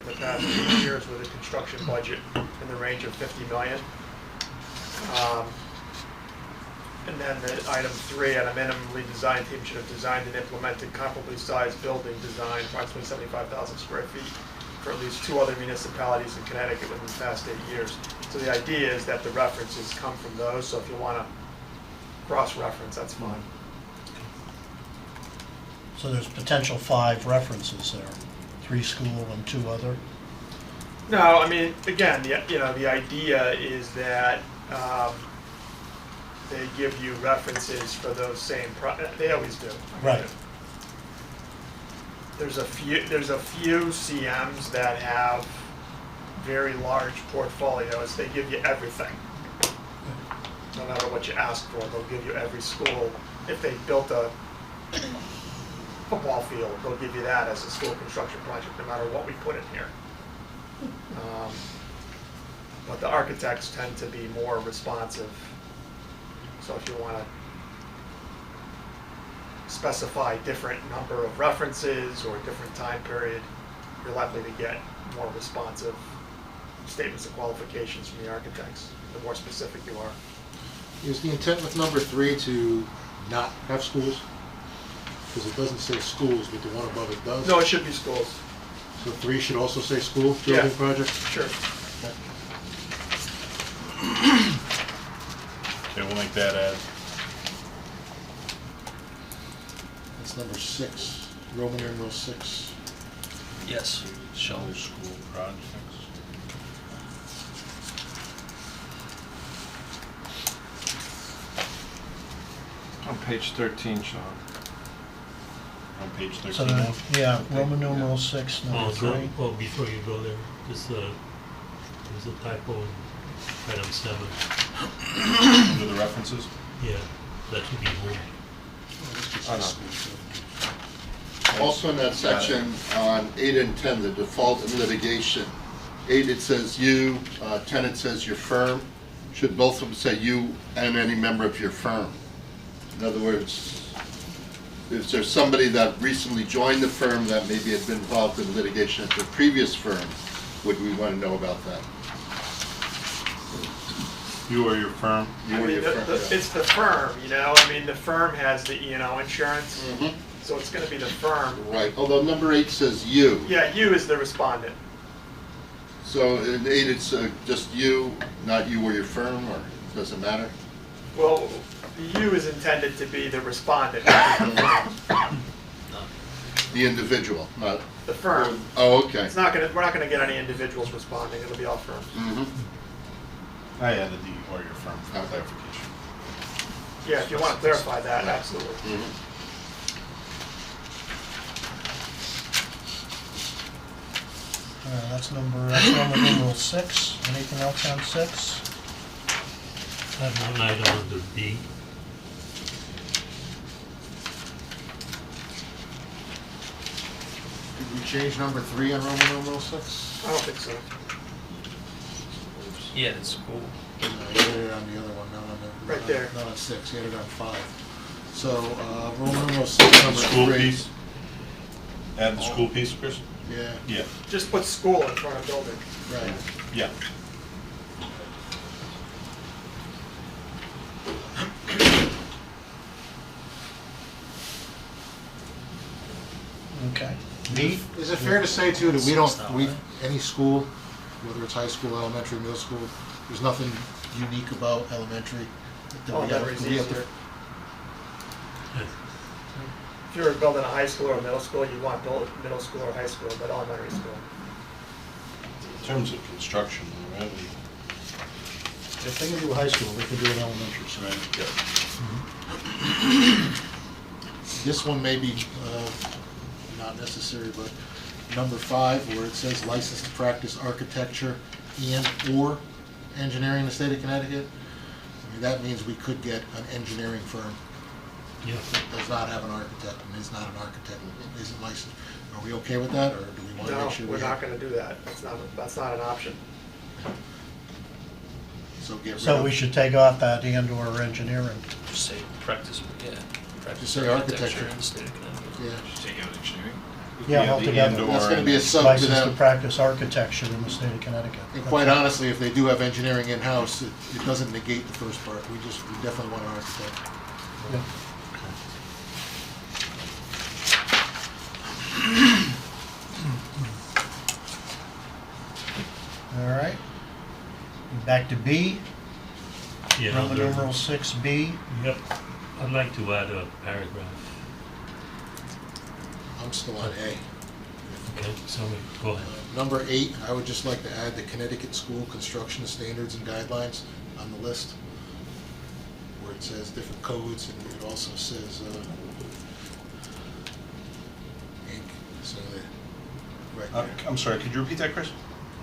The past few years with a construction budget in the range of 50 million. And then the item 3, at a minimum, lead design team should have designed and implemented comparably sized building design, approximately 75,000 square feet, for at least 2 other municipalities in Connecticut within the past 8 years. So the idea is that the references come from those, so if you want to cross-reference, that's fine. So there's potential 5 references there, 3 school and 2 other. No, I mean, again, the idea is that they give you references for those same they always do. Right. There's a few CMs that have very large portfolios. They give you everything. No matter what you ask for, they'll give you every school. If they built a football field, they'll give you that as a school construction project, no matter what we put in here. But the architects tend to be more responsive. So if you want to specify different number of references or a different time period, you're likely to get more responsive statements of qualifications from the architects, the more specific you are. Is the intent with number 3 to not have schools? Because it doesn't say schools, but the one above it does. No, it should be schools. So 3 should also say school Yeah. building project? Sure. Okay, we'll make that add. That's number 6, Roman numeral 6. Yes, shall. Other school projects. On page 13, Sean. On page 13 So, now. yeah, Roman numeral 6, number 3. Before you go there, just, there's a typo in item 7. Under the references? Yeah, that should be home. Oh, no. Also in that section on 8 and 10, the default in litigation. 8, it says you, 10, it says your firm. Should both of them say you and any member of your firm? In other words, if there's somebody that recently joined the firm that maybe had been involved in litigation at their previous firm, would we want to know about that? You or your firm? You I or mean, your firm, yeah. it's the firm, you know, I mean, the firm has the E&O insurance, Mhm. so it's gonna be the firm. Right, although number 8 says you. Yeah, you is the respondent. So in 8, it's just you, not you or your firm, or does it matter? Well, the you is intended to be the respondent, not the firm. The individual, not, The firm. oh, okay. It's not gonna, we're not gonna get any individuals responding, it'll be all firms. Mhm. I added the or your firm for Okay. clarification. Yeah, if you wanna clarify that, absolutely. Mhm. That's Roman numeral 6. Anything else on 6? I have one item under B. Did we change number 3 on Roman numeral 6? I don't think so. Yeah, it's cool. You added it on the other one, not on the. Right there. Not on 6, you added it on 5. So, Roman numeral 6, number 3. School piece? Add the school piece, Chris? Yeah, Yeah, Just put school in front of building. right. yeah. Okay. B? Is it fair to say too that any school, whether it's high school, elementary, middle school, there's nothing unique about elementary? that we gotta- Elementary's we have to- easier. If you were building a high school or a middle school, you'd want build middle school or high school, but elementary school. In terms of construction, right? If they can do high school, they can do an elementary school. This one may be not necessary, but number 5, where it says licensed to practice architecture and/or engineering in the state of Connecticut, I mean, that means we could get an engineering firm Yeah. that does not have an architect and is not an architect, isn't licensed. Are we okay with that, or do we want to No, make sure we we're not have? gonna do that. That's not an option. So get rid So of. we should take off that and/or engineering. Just say practice, yeah. Practice Just say architecture. in the state of Connecticut. Yeah, Take out engineering. Yeah, the altogether. and/or that's gonna be a and- sub to Licensed to them. practice architecture in the state of Connecticut. And quite honestly, if they do have engineering in-house, it doesn't negate the first part. We definitely want an architect. Yeah. All right. Back to B, Yeah, Roman under- numeral 6B. Yep. I'd like to add a paragraph. I'm still on A. Okay, sorry, go ahead. Number 8, I would just like to add the Connecticut School Construction Standards and Guidelines on the list, where it says different codes, and it also says Inc., so that, right there. I'm sorry, could you repeat that, Chris?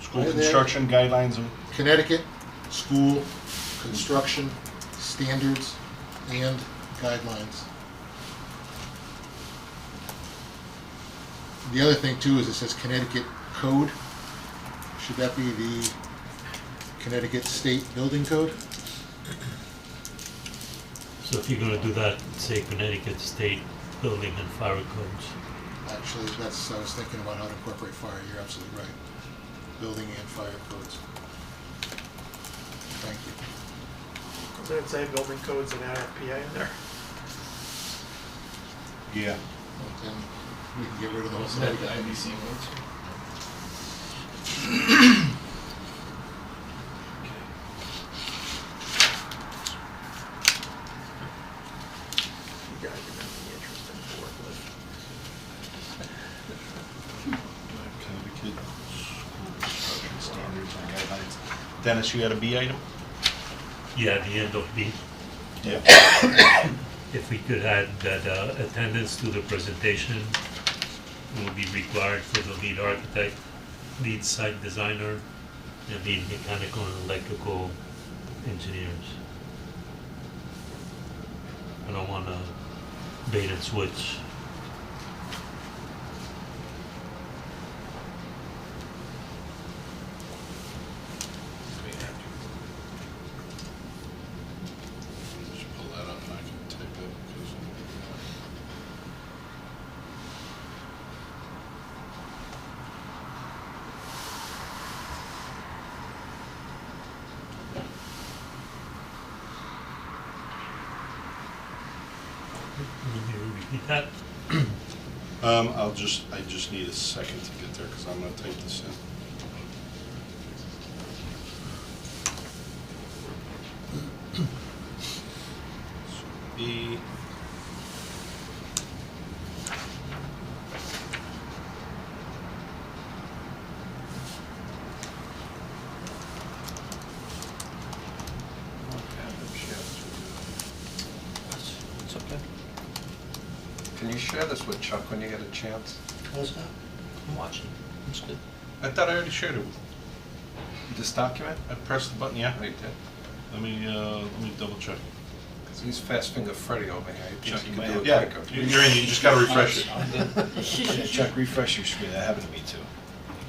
School Right there. construction guidelines and, Connecticut School Construction Standards and Guidelines. The other thing too is it says Connecticut Code. Should that be the Connecticut State Building Code? So if you're gonna do that, say Connecticut State Building and Fire Codes. Actually, I was thinking about how to incorporate fire. You're absolutely right. Building and fire codes. Thank you. Doesn't it say building codes and NFPA in there? yeah. Then we can get rid of the whole Wasn't that Connecticut. the IBC ones? You guys are gonna be interesting to work with. Connecticut School Construction Standards and Guidelines. Dennis, you had a B item? Yeah, the end of B. Yeah. If we could add that attendance to the presentation will be required for the lead architect, lead site designer, and lead mechanical and electrical engineers. I don't want to bait and switch. Just pull that up and I can type it. 'cause- you repeat that? I just need a second to get there, because I'm gonna type this in. So B. It's okay. Can you share this with Chuck when you get a chance? What's that? I'm watching. It's good. I thought I already shared it with you. This document? I pressed the button, yeah. Oh, you did? Let me double check. Because he's Fast Finger Freddy over here. He thinks Chuck, he you can might do it Yeah, quicker. you're in, you just gotta refresh it. I'm good. Chuck, refresh your screen. That happened to me too. You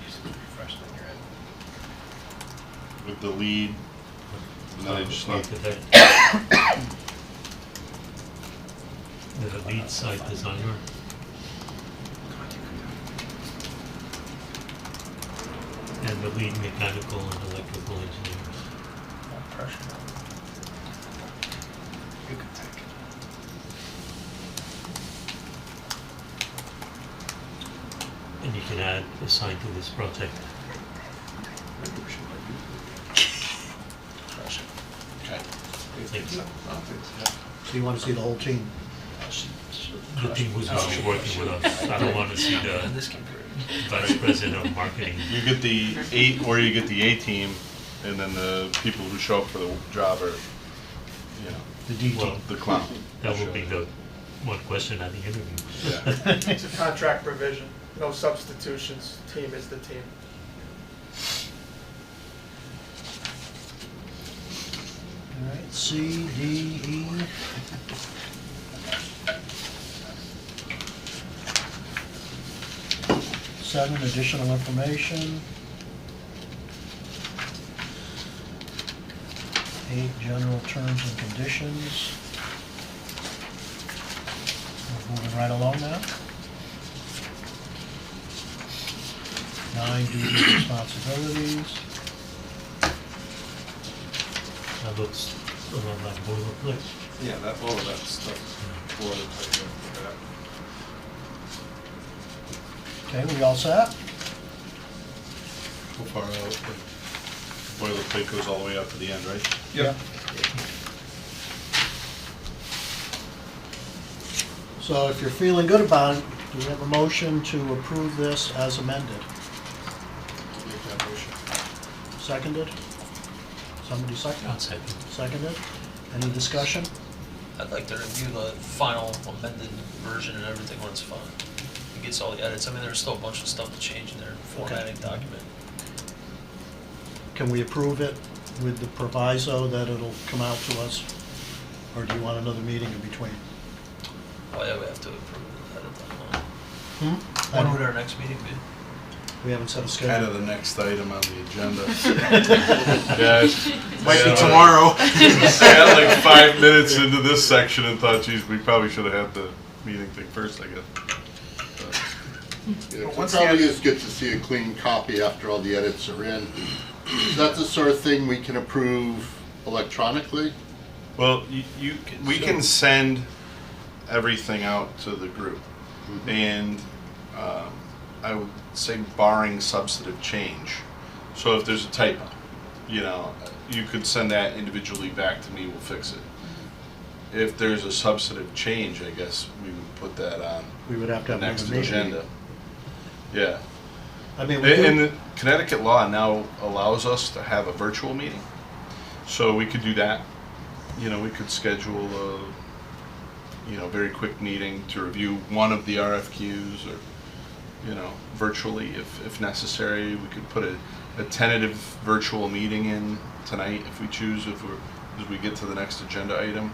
use it to refresh when you're in. With the lead, and then I just need, Architect. The lead site designer. And the lead mechanical and electrical engineers. No pressure. You can take it. And you can add assign to this project. Maybe we should review Pressure. okay. Thank you. So you want to see the whole team? The team who's gonna be working with us. I don't wanna see And the this came through. vice president of marketing. You get the eight, or you get the A team, and then the people who show up for the job are, you know, The D Well, team? the clown. That will be the one question at the interview. Yeah. It's a contract provision, no substitutions, team is the team. All right, C, D, E. Seven, additional information. Eight, general terms and conditions. We're moving right along now. Nine, duties and responsibilities. That looks a lot like boilerplate. Yeah, all of that stuff. Boilerplate, Okay, we all set? So far out, the boilerplate goes all the way up to the end, right? Yep. So if you're feeling good about it, do we have a motion to approve this as amended? Make that motion. Seconded? Somebody second? I'll second. Seconded? Any discussion? I'd like to review the final amended version and everything when it's fine. It gets all the edits. I mean, there's still a bunch of stuff to change in their formatting document. Can we approve it with the proviso that it'll come out to us? Or do you want another meeting in between? Oh yeah, we have to approve it ahead of time. Hmm? When would our next meeting be? We haven't set a Kind schedule. of the next item on the agenda. Yeah, might be Yeah. tomorrow. I got like 5 minutes into this section and thought, geez, we probably should have had the meeting thing first, I guess. Yeah, it Once probably again- is good to see a clean copy after all the edits are in. Is that the sort of thing we can approve electronically? Well, we can send everything out to the group, and I would say barring substantive change. So if there's a typo, you could send that individually back to me, we'll fix it. If there's a substantive change, I guess we would put that on We would have to the have next another meeting. agenda. Yeah. I mean, we And do, the Connecticut law now allows us to have a virtual meeting, so we could do that. We could schedule a, very quick meeting to review one of the RFQs, or, virtually if necessary. We could put a tentative virtual meeting in tonight if we choose, as we get to the next agenda item.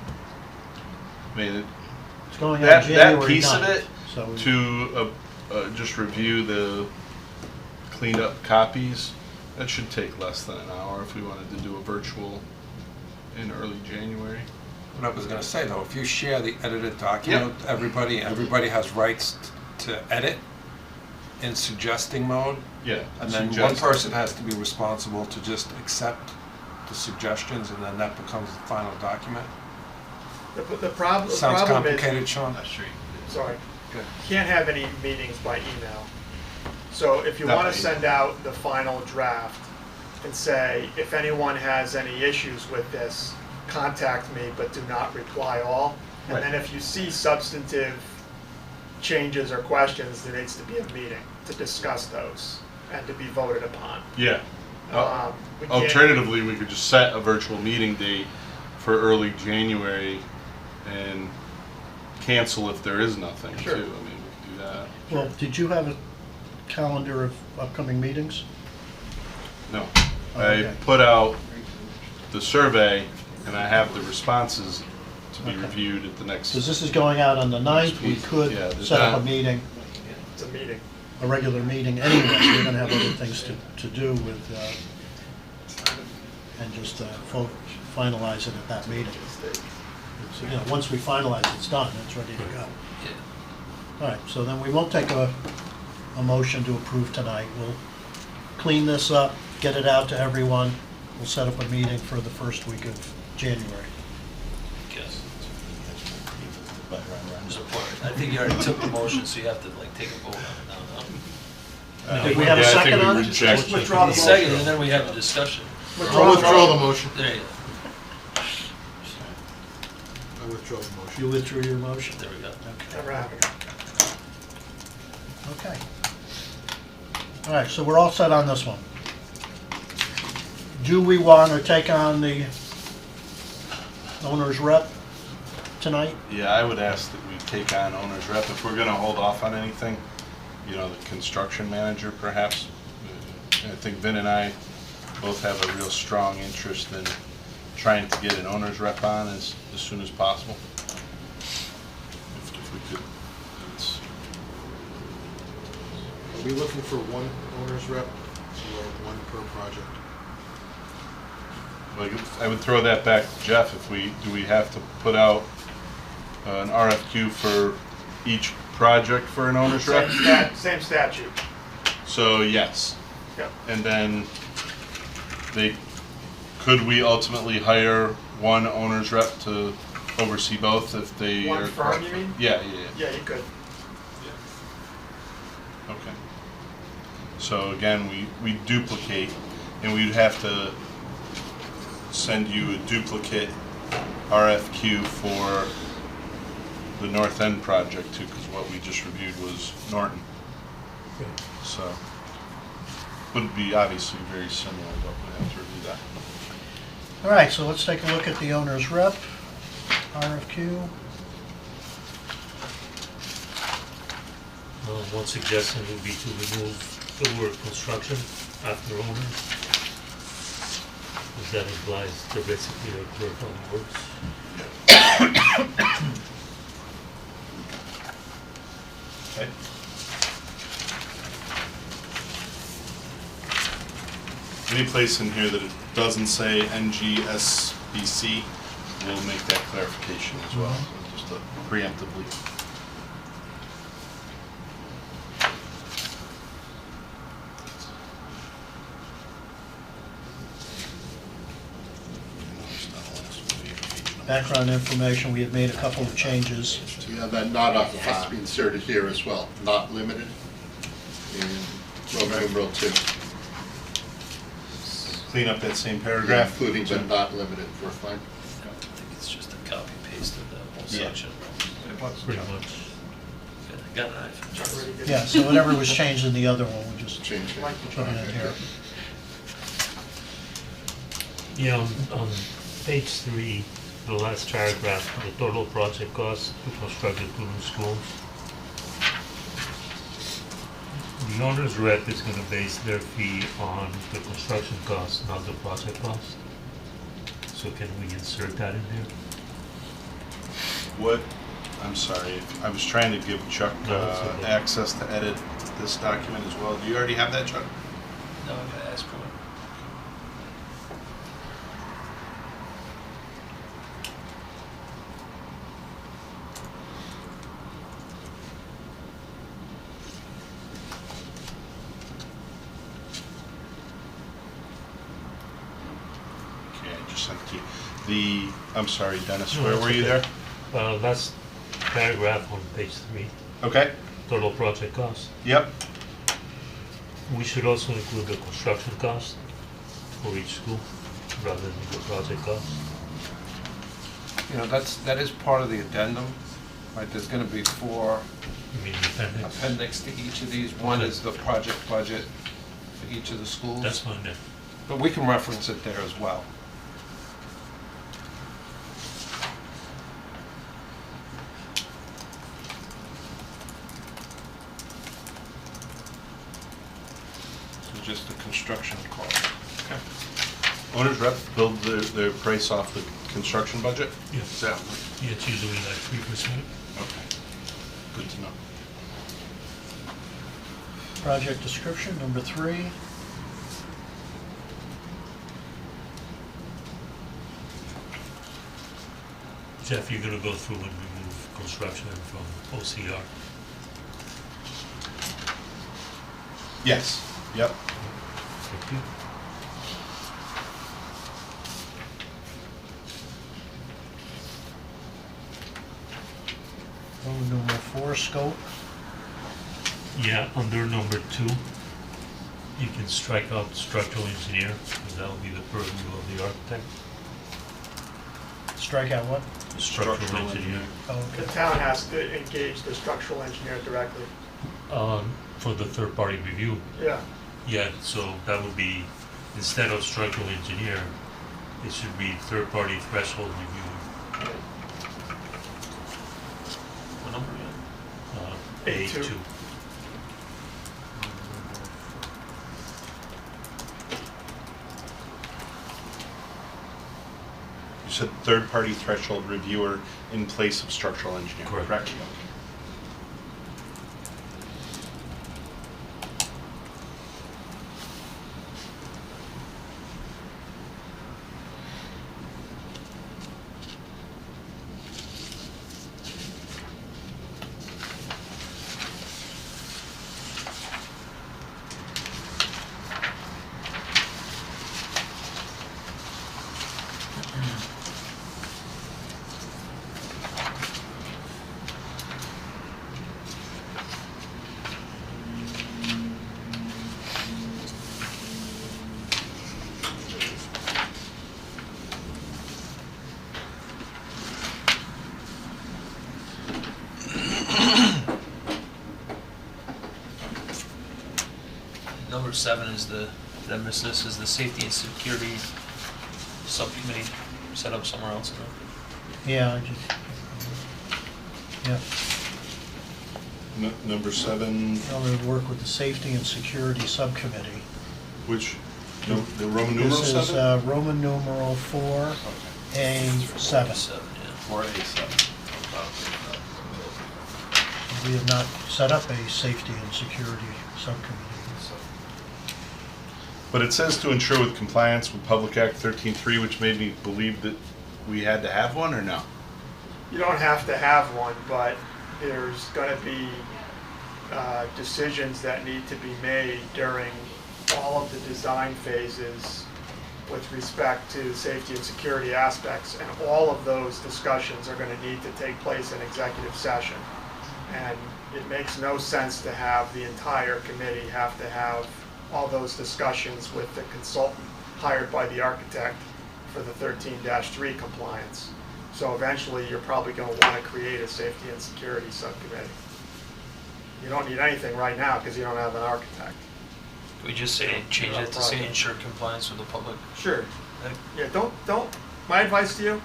I mean, it's going on that January piece of 9th, it, so we- to just review the cleaned up copies, that should take less than an hour if we wanted to do a virtual in early January. What I was gonna say though, if you share the edited document, everybody has rights to edit in suggesting mode. Yeah. And then one suggest- person has to be responsible to just accept the suggestions, and then that becomes the final document. The problem is, Sounds complicated, Sean. sorry, Good. you can't have any meetings by email. So if you Not want by to email. send out the final draft and say, if anyone has any issues with this, contact me, but do not reply all. And Right. then if you see substantive changes or questions, there needs to be a meeting to discuss those and to be voted upon. Yeah. We can't- Alternatively, we could just set a virtual meeting date for early January and cancel if there is nothing too. Sure. I mean, we could do that. Well, did you have a calendar of upcoming meetings? No. Oh, I okay. put out the survey and I have the responses to be Okay. reviewed at the next. Because this is going out on the 9th, we could Yeah, there's set up that. a meeting, It's a meeting. a regular meeting anyway. We're gonna have other things to do with, and just finalize it at that meeting. So, you know, once we finalize, it's done, it's ready to go. Yeah. All right, so then we won't take a motion to approve tonight. We'll clean this up, get it out to everyone. We'll set up a meeting for the first week of January. Yes. But run. Support. I think you already took the motion, so you have to like take a vote on it Did we have a Yeah, I think second we on it? reject- Withdraw now. the Second, motion. and then we have a discussion. I'll withdraw the motion. There you go. I withdraw the motion. You withdrew your motion? There we go. Never happened. Okay. All right, so we're all set on this one. Do we want to take on the owner's rep tonight? Yeah, I would ask that we take on owner's rep. If we're gonna hold off on anything, you know, the construction manager perhaps. I think Vin and I both have a real strong interest in trying to get an owner's rep on as soon as possible. If we could, it's, Are we looking for one owner's rep or one per project? like, I would throw that back to Jeff. Do we have to put out an RFQ for each project for an owner's rep? Same statute. So, yes. Yep. And then could we ultimately hire one owner's rep to oversee both if they One are? firm, you mean? Yeah. Yeah, you could. Okay. So again, we duplicate, and we'd have to send you a duplicate RFQ for the North End project too, because what we just reviewed was Norton. So, would be obviously very similar, but we'd have to review that. All right, so let's take a look at the owner's rep, RFQ. One suggestion would be to remove the word construction after owner. Because that implies they're basically a clerk on works. Okay. Any place in here that it doesn't say NGSBC, we'll make that clarification as well, just preemptively. Background information, we had made a couple of changes. Yeah, that not has to be inserted here as well, not limited in Roman numeral 2. Clean up that same Yeah, paragraph. including but not limited, we're fine. I think it's just a copy paste of the whole Yeah. section. Pretty much. Good, I got an iPhone. Already did. Yeah, so whatever was changed in the other one, we just Change it. put it in here. Yeah, on page 3, the last paragraph, the total project cost to construct the two new schools. The owner's rep is gonna base their fee on the construction cost, not the project cost. So can we insert that in there? What, I'm sorry, I was trying to give Chuck No, that's okay. access to edit this document as well. Do you already have that, Chuck? No, I'm gonna ask for it. Okay, I just sent it to you. I'm sorry, Dennis, No, where that's were you okay. there? Last paragraph on page 3, Okay, total project cost. yep, We should also include the construction cost for each school rather than the project cost. You know, that is part of the addendum, right? There's gonna be 4 I mean, the appendix. appendix to each of these. One is the project budget for each of the schools. That's fine then. But we can reference it there as well. So just the construction cost. Okay. owners rep build their price off the construction budget? Yeah. Is that, Yeah, it's usually like 3%. okay, good to know. Project description, number 3. Jeff, you're gonna go through and remove construction from OCR. Yes, yep. Thank you. Roman numeral 4, scope. Yeah, under number 2, you can strike out structural engineer, because that will be the purview of the architect. Strike out what? Structural engineer. Oh, The okay. town has to engage the structural engineer directly. For the third-party review. Yeah. Yeah, so that would be, instead of structural engineer, it should be third-party threshold review. What number again? A2. A2. You said third-party threshold reviewer in place of structural engineer, Correct. correct? Number 7 is the, did I miss this, is the safety and security subcommittee set up somewhere else in there? Yeah, I just, yeah. Number 7, I'm going to work with the Safety and Security Subcommittee. which, the Roman numeral This is 7? Roman numeral 4, A7. 7, yeah. Or A7. We have not set up a Safety and Security Subcommittee. But it says to ensure with compliance with Public Act 13.3, which made me believe that we had to have one, or no? You don't have to have one, but there's going to be decisions that need to be made during all of the design phases with respect to safety and security aspects, and all of those discussions are going to need to take place in executive session. And it makes no sense to have the entire committee have to have all those discussions with the consultant hired by the architect for the 13-3 compliance. So eventually, you're probably going to want to create a safety and security subcommittee. You don't need anything right now because you don't have an architect. Could we just say, change it to say ensure compliance with the public? Sure. Yeah, don't, my advice to you,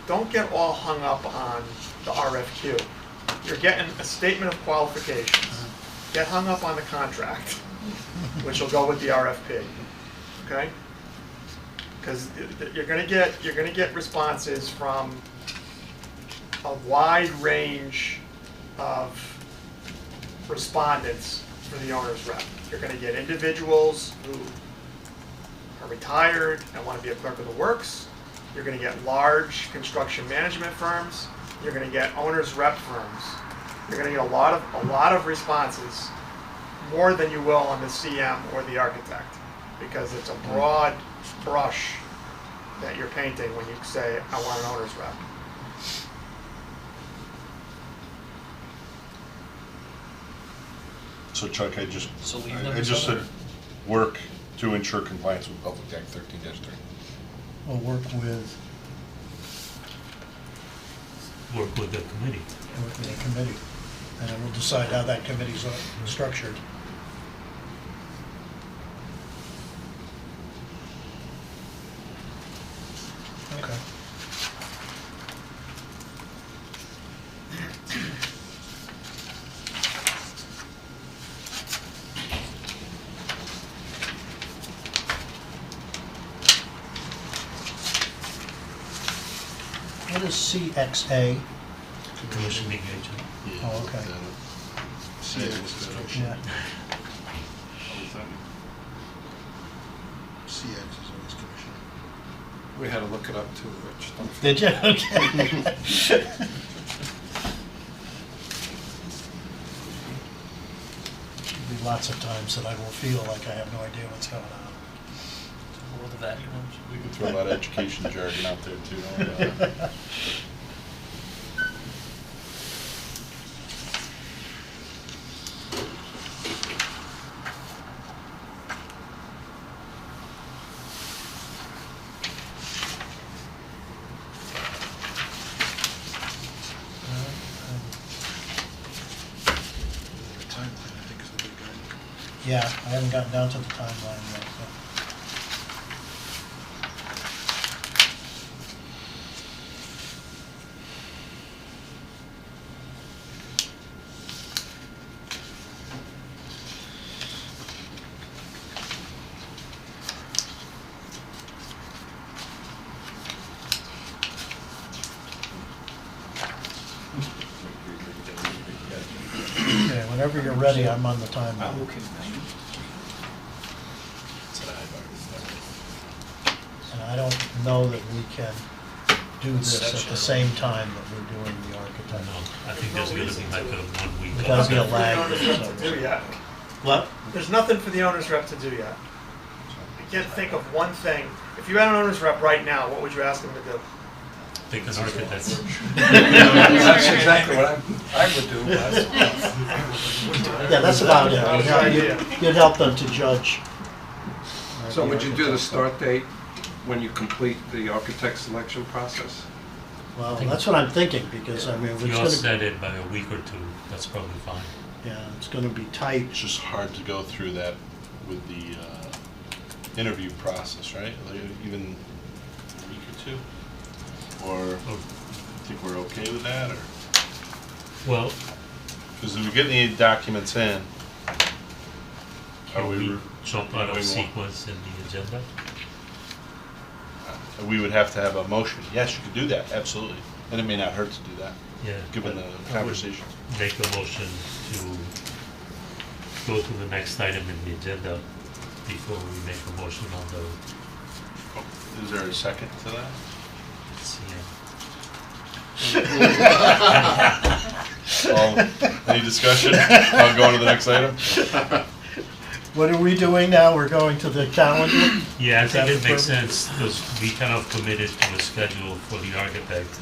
don't get all hung up on the RFQ. You're getting a statement of qualifications. Get hung up on the contract, which will go with the RFP, okay? Because you're gonna get responses from a wide range of respondents for the owner's rep. You're gonna get individuals who are retired and want to be a clerk of the works. You're gonna get large construction management firms. You're gonna get owner's rep firms. You're gonna get a lot of responses, more than you will on the CM or the architect, because it's a broad brush that you're painting when you say, I want an owner's rep. So Chuck, So leave I number just seven, said, work to ensure compliance with Public Act 13-3. We'll work with the committee. the committee, and then we'll decide how that committee's structured. Okay. What is CXA? Commissioning agent. Oh, okay. Yeah. CX is always commissioner. We had to look it up too, Rich. Don't forget. Did you? Okay. There'll be lots of times that I will feel like I have no idea what's going on. world of acronyms. We can throw a lot of education jargon out there too, don't worry about it. The timeline, I think, is the big guy. Yeah, I haven't gotten down to the timeline yet. but- Okay, whenever you're ready, I'm on the timeline. And I don't know that we can do this at the same time that we're doing the No, architect. I think there's gonna be like a 1 week. It does get Nothing for the lag. owner's rep to do yet. What? There's nothing for the owner's rep to do yet. I can't think of one thing. If you had an owner's rep right now, what would you ask him to do? Pick an architect. That's exactly what I would do. Yeah, that's about it. That was the idea. You'd help them to judge. So would you do the start date when you complete the architect selection process? Well, that's what I'm thinking, because I mean, If it's you gonna, offset it by a week or two, that's probably fine. yeah, it's gonna be tight. It's just hard to go through that with the interview process, right? Like, even a week or two? Or Oh, think we're okay with that, or? Well, Because if we get any documents in, are can we we, jump out we of won't- sequence in the agenda? we would have to have a motion. Yes, you could do that, absolutely. And it may not hurt to do that, Yeah. given but the I would conversation. Make a motion to go to the next item in the agenda before we make a motion on the, Is there a second to that? Any discussion on going to the next item? What are we doing now? We're going to the calendar? Yeah, I Is that think it the makes purpose? sense, because we kind of committed to a schedule for the architect,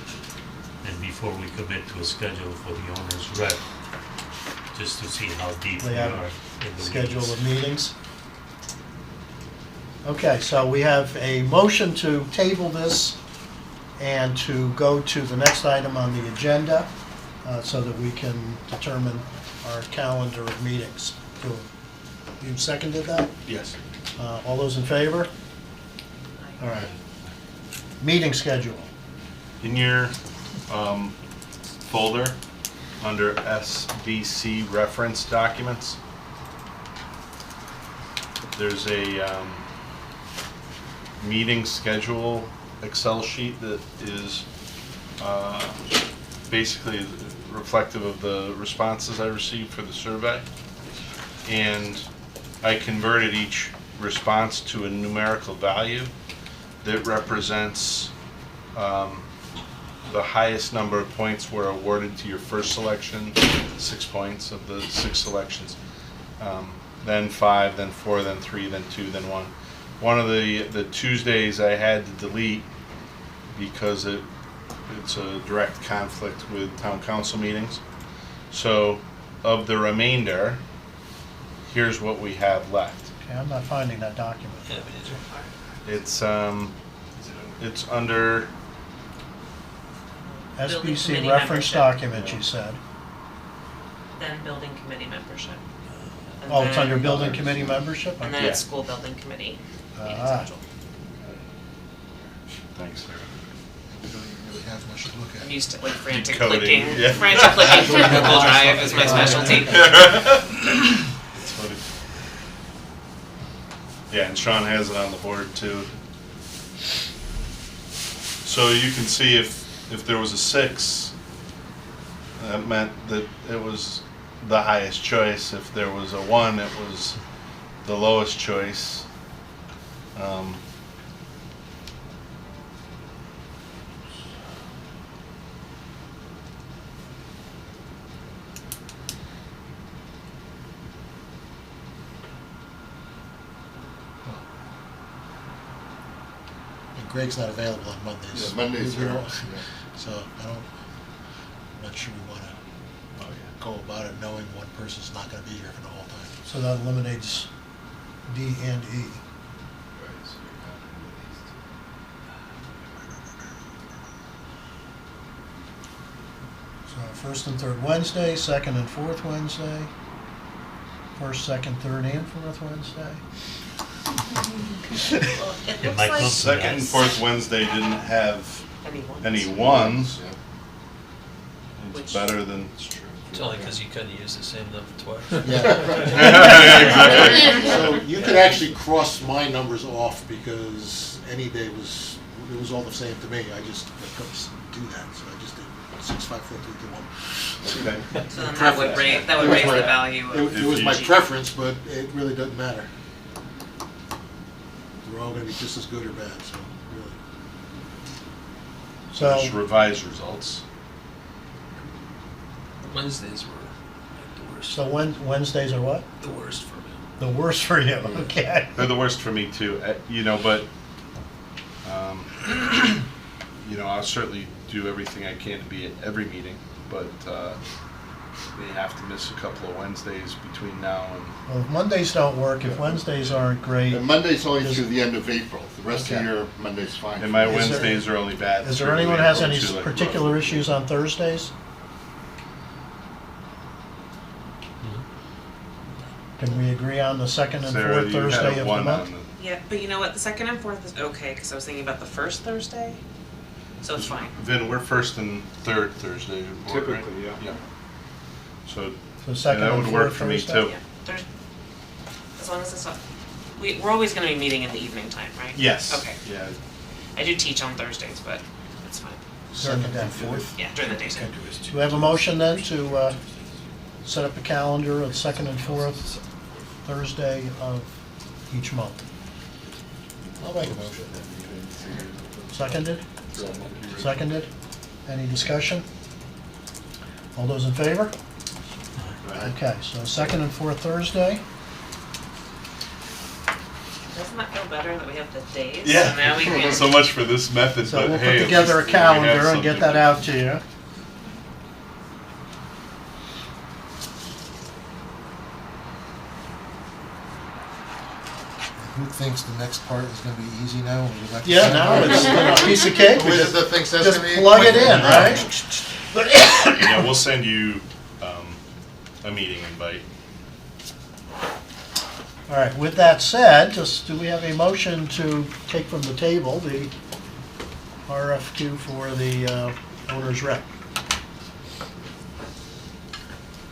and before we commit to a schedule for the owner's rep, just to see how deep They we have are in the Schedule weeds. of meetings? Okay, so we have a motion to table this and to go to the next item on the agenda, so that we can determine our calendar of meetings. You seconded that? Yes. All those in favor? All right. Meeting schedule. In your folder, under SBC reference documents, there's a meeting schedule Excel sheet that is basically reflective of the responses I received for the survey. And I converted each response to a numerical value that represents the highest number of points were awarded to your first selection, 6 points of the 6 selections. Then 5, then 4, then 3, then 2, then 1. One of the Tuesdays I had to delete because it's a direct conflict with town council meetings. So of the remainder, here's what we have left. Okay, I'm not finding that document. Yeah, we did. It's under, Building SBC committee reference membership. document, you said. Then building committee membership. And Oh, it's then- under building committee membership? And then Yeah. it's school building committee meeting Ah. schedule. thanks, Sarah. We don't even really have much to look I'm at. used to like frantic Decoding, clicking. yeah. Frantic clicking through Google Drive is my specialty. It's funny. Yeah, and Sean has it on the board too. So you can see if there was a 6, that meant that it was the highest choice. If there was a 1, it was the lowest choice. And Greg's not available on Mondays. Yeah, Mondays We are, don't- yeah. So I'm not sure we wanna go about it knowing one person's not gonna be here for the whole time. So that eliminates D and E. So first and third Wednesday, second and fourth Wednesday, first, second, third, and fourth Wednesday. Well, it It looks might like come Second and fourth Wednesday didn't have anyone. any 1s. Yeah. It's Which- better than. It's only because you couldn't use the same number twice. Exactly. So you could actually cross my numbers off because any day it was all the same to me. I couldn't do that, so I just did 6, 5, 4, 3, 2, 1. Okay. So then that would raise It was the my- value of. It was my If you- preference, but it really doesn't matter. We're all gonna be just as good or bad, so really. So, Just revise results. Wednesdays were like the worst. so Wednesdays are what? The worst for me. The worst for you, okay. They're the worst for me too, but, I'll certainly do everything I can to be at every meeting, but, we have to miss a couple of Wednesdays between now and, Well, if Mondays don't work, if Wednesdays aren't great, And Monday's only Is- through the end of April. The rest of the Okay. year, Monday's fine. and my Is there- Wednesdays are only bad. is there through anyone has April any too, like particular roughly. issues on Thursdays? Can we agree on the second and Sarah, fourth you had Thursday a of the 1 on month? the. Yeah, but you know what? The second and fourth is okay because I was thinking about the first Thursday, so it's fine. Vin, we're first and third Thursday. of board, right? Typically, yeah. Yeah. So, So second that and would work fourth for me Thursday? too. Yeah, as long as it's not. We're always going to be meeting in the evening time, right? Yes. Okay. Yeah, I do teach on Thursdays, but it's fine. During the Second day. and fourth. Yeah, during the daytime. Do we have a motion then to set up a calendar of second and fourth Thursday of each month? I'll make a motion. Seconded? Seconded? Any discussion? All those in favor? Okay, so second and fourth Thursday. Doesn't that feel better that we have the days? Yeah. So now we can. So much for this method, So but we'll hey, put at together a least we have calendar and get something. that out to you. Who thinks the next part is gonna be easy now? Would you like to Yeah, say now that? it's a piece of cake. Who We is just it that thinks that's just gonna be? plug it in, right? Yeah, we'll send you a meeting invite. All right, with that said, just, do we have a motion to take from the table the RFQ for the owner's rep?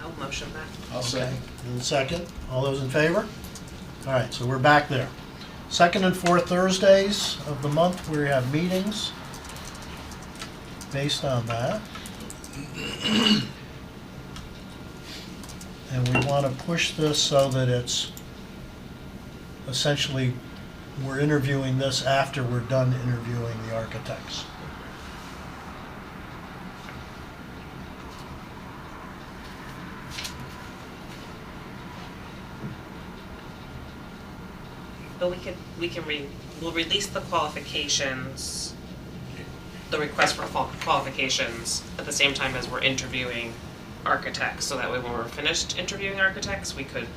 I'll motion that. I'll say. And second, all those in favor? All right, so we're back there. Second and fourth Thursdays of the month, we have meetings based on that. And we want to push this so that it's essentially, we're interviewing this after we're done interviewing the architects. But we'll release the qualifications, the request for qualifications at the same time as we're interviewing architects, so that way when we're finished interviewing architects, we could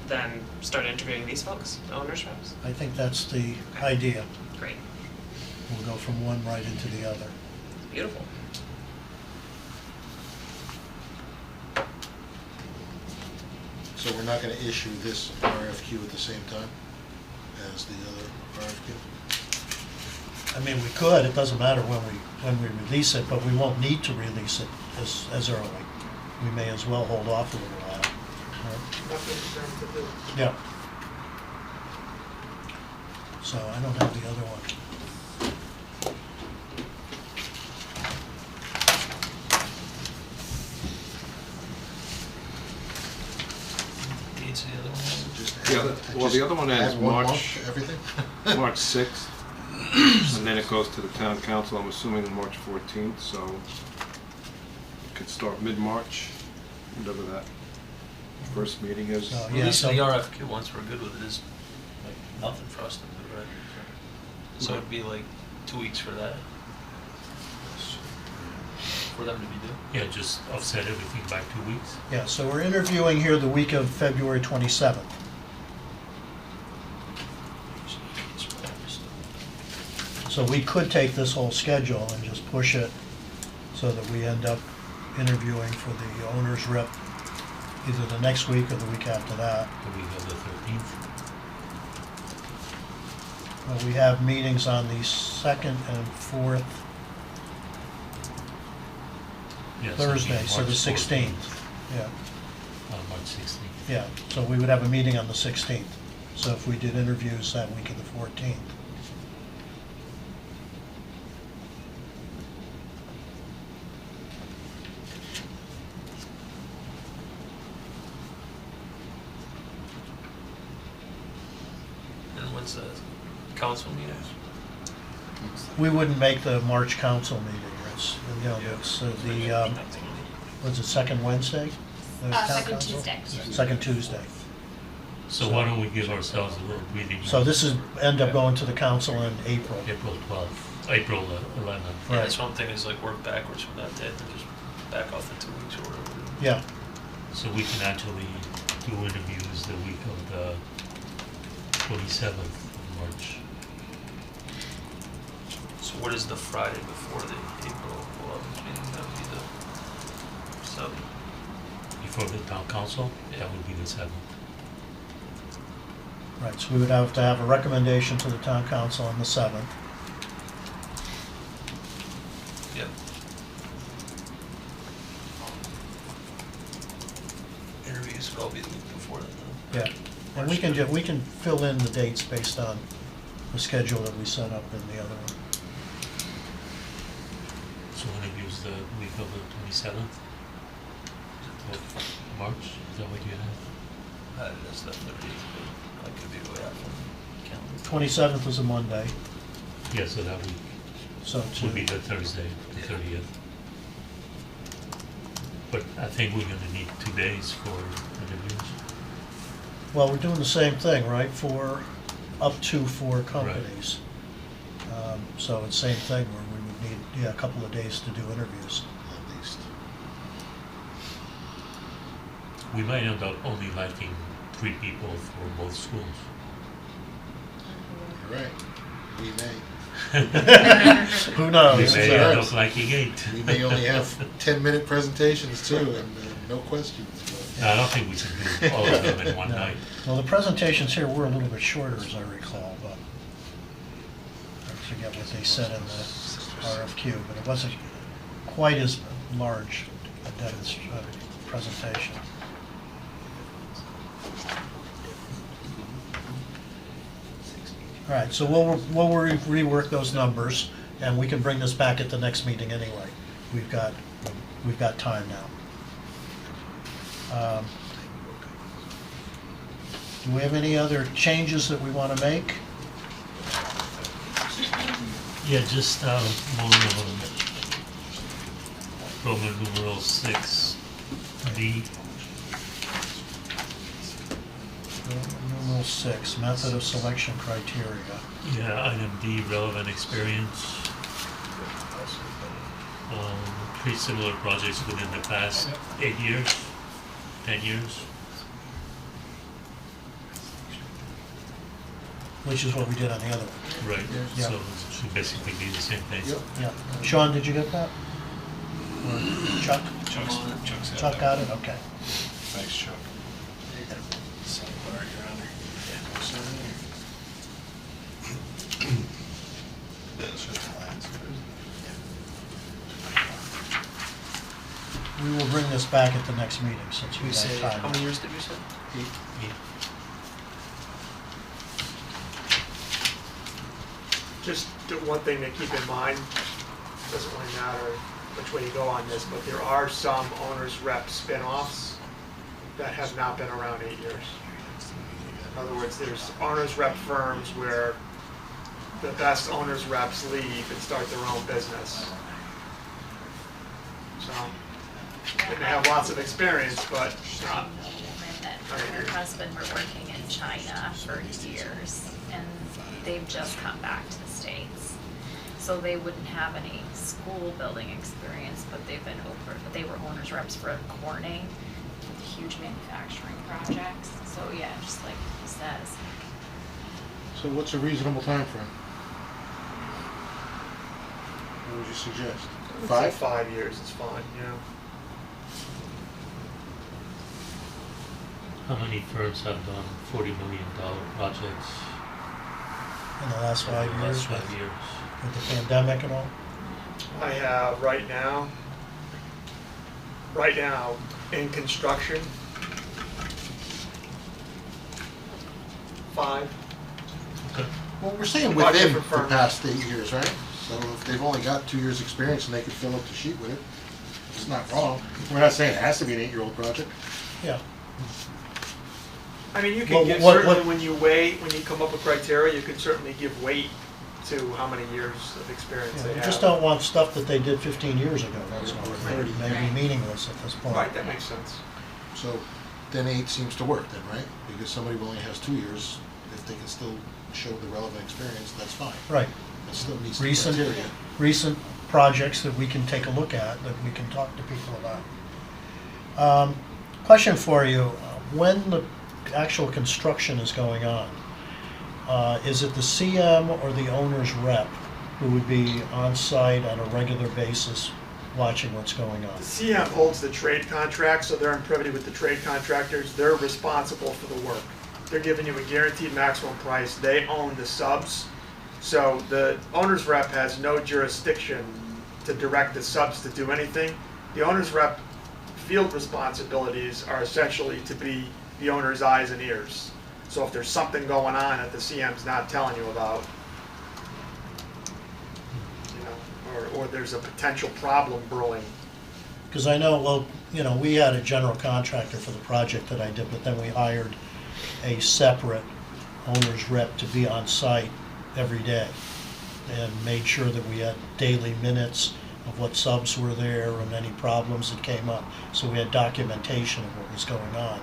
then start interviewing these folks, the owners reps? I think that's the idea. Great, We'll go from one right into the other. beautiful. So we're not gonna issue this RFQ at the same time as the other RFQ? I mean, we could, it doesn't matter when we release it, but we won't need to release it as early. We may as well hold off a little while. Nothing for them to do. Yeah. So I don't have the other one. Dates of the other one. Just The add- other- just well, the other one ends add 1 month March. to everything? March 6th, and then it goes to the town council, I'm assuming on March 14th, so it could start mid-March, whatever that first meeting is. So, yeah, Releasing the so- RFQ once we're good with it is like nothing for us to do, right? So it'd be like 2 weeks for that. For them to be due. Yeah, just offset everything by 2 weeks. Yeah, so we're interviewing here the week of February 27th. So we could take this whole schedule and just push it so that we end up interviewing for the owner's rep either the next week or the week after that. The week of the 13th. We have meetings on the 2nd and 4th Yeah, so it'll be Thursday, so the March 16th. 14th, Yeah, March 16th. yeah, so we would have a meeting on the 16th. So if we did interviews that week of the 14th. And when's the council meetings? We wouldn't make the March council meeting, it's, you know, it's the, what's it, second Wednesday? The town Second council? Tuesday. Second Tuesday. So why don't we give ourselves a little breathing room? So this is, end up going to the council in April. April 12th, April 11th. Yeah, Right. that's one thing is like work backwards from that date and just back off the 2 weeks or whatever. Yeah, So we can actually do interviews the week of the 27th of March. So what is the Friday before the April 11th meeting? That would be the 7th. Before the town council, that would be the 7th. right, so we would have to have a recommendation to the town council on the 7th. Yep. Interviews would all be the week before that, though. Yeah, and we can we can fill in the dates based on the schedule that we set up in the other one. So interviews the week of the 27th of March, is that what you have? That's the 30th, but I could be way out from the calendar. 27th is a Monday, Yeah, so that week so would be the Thursday, the Yeah. 30th. But I think we're gonna need 2 days for interviews. well, we're doing the same thing, right, for up to 4 companies. So it's same thing where we would need, yeah, a couple of days to do interviews. At least. We might end up only liking 3 people for both schools. You're right. We may. Who knows? We this may is end ours. up liking 8. We may only have 10-minute presentations too, and no questions. but- No, I don't think we can do all of them in one No. night. Well, the presentations here were a little bit shorter, as I recall, but I forget what they said in the RFQ, but it wasn't quite as large a presentation. All right, so we'll rework those numbers, and we can bring this back at the next meeting anyway. We've got time now. Do we have any other changes that we want to make? Yeah, just more Roman numeral 6D. Numeral 6, method of selection criteria. Yeah, item D, relevant experience. Pretty similar projects within the past 8 years, 10 years. which is what we did on the other one. Right, Yeah. so it should basically be the same thing. Yep. Yeah. Sean, did you get that? Or Chuck? Chuck's had Chuck that. got it? Okay. Thanks, Chuck. Sidebar, Your Honor. Yeah, so, That's just plans. We will bring this back at the next meeting since we We say, have how time. many years did we say? Yeah. Just one thing to keep in mind, doesn't really matter which way you go on this, but there are some owners rep spin-offs that have not been around 8 years. In other words, there's owners rep firms where the best owners reps leave and start their own business. So, they may have lots of experience, but I know women that her husband were working in China for years, and they've just come back to the States. So they wouldn't have any school building experience, but they were owners reps for Corning, huge manufacturing projects. So yeah, just like he says. So what's a reasonable time frame? What would you suggest? I would say 5? 5 years is fine, yeah. How many firms have done $40 million projects In the last in 5 the years last 5 years? with the pandemic and all? I have right now in construction, 5. Okay. Well, we're saying About within different the firms. past 8 years, right? So if they've only got 2 years' experience and they could fill up the sheet with it, it's not wrong. We're not saying it has to be an 8-year-old project. Yeah. I mean, you Well, can give, what- certainly what- when you come up with criteria, you can certainly give weight to how many years of experience Yeah, they we have. just don't want stuff that they did 15 years ago. That's all. Right. It may be meaningless at this point. Right, that makes sense. So then 8 seems to work then, right? Because somebody who only has 2 years, if they can still show the relevant experience, that's fine. Right. That still meets the Recent, criteria. recent projects that we can take a look at, that we can talk to people about. Question for you, when the actual construction is going on, is it the CM or the owner's rep who would be on site on a regular basis watching what's going on? The CM holds the trade contract, so they're in privity with the trade contractors. They're responsible for the work. They're giving you a guaranteed maximum price. They own the subs. So the owner's rep has no jurisdiction to direct the subs to do anything. The owner's rep field responsibilities are essentially to be the owner's eyes and ears. So if there's something going on that the CM's not telling you about, you know, or there's a potential problem brewing. Because I know, well, you know, we had a general contractor for the project that I did, but then we hired a separate owner's rep to be on site every day and made sure that we had daily minutes of what subs were there and any problems that came up. So we had documentation of what was going on.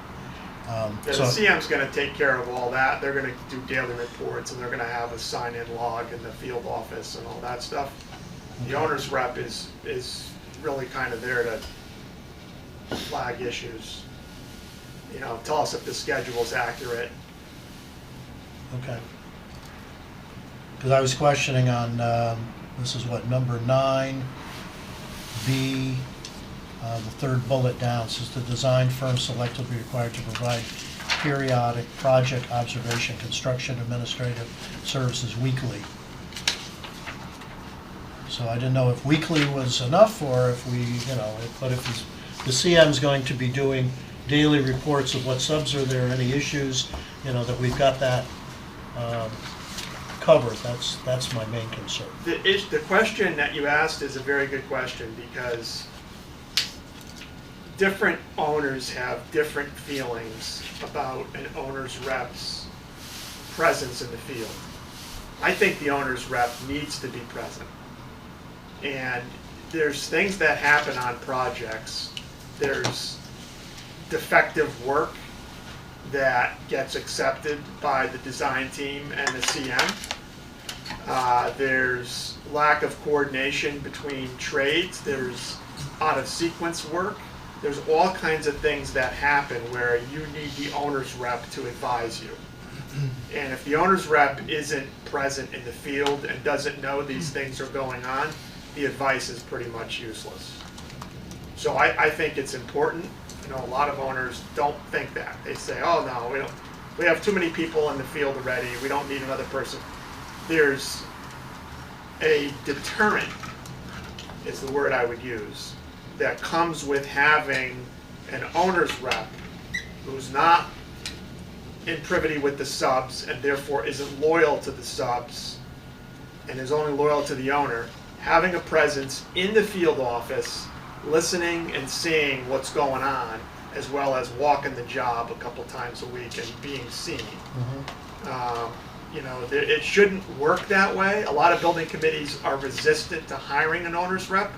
Yeah, the So, CM's gonna take care of all that. They're gonna do daily reports and they're gonna have a sign-in log in the field office and all that stuff. The Okay. owner's rep is really kind of there to flag issues. You know, tell us if the schedule's accurate. okay. Because I was questioning on, this is what, number 9, B, the third bullet down, says the design firm selected will be required to provide periodic project observation, construction, administrative services weekly. So I didn't know if weekly was enough or if we, you know, but if the CM's going to be doing daily reports of what subs are there, any issues, you know, that we've got that covered. That's my main concern. The question that you asked is a very good question because different owners have different feelings about an owner's rep's presence in the field. I think the owner's rep needs to be present. And there's things that happen on projects. There's defective work that gets accepted by the design team and the CM. There's lack of coordination between trades. There's out of sequence work. There's all kinds of things that happen where you need the owner's rep to advise you. And if the owner's rep isn't present in the field and doesn't know these things are going on, the advice is pretty much useless. So I think it's important. You know, a lot of owners don't think that. They say, oh no, we have too many people in the field already, we don't need another person. There's a deterrent, is the word I would use, that comes with having an owner's rep who's not in privity with the subs and therefore isn't loyal to the subs and is only loyal to the owner, having a presence in the field office, listening and seeing what's going on, as well as walking the job a couple times a week and being seen. You know, it shouldn't work that way. A lot of building committees are resistant to hiring an owner's rep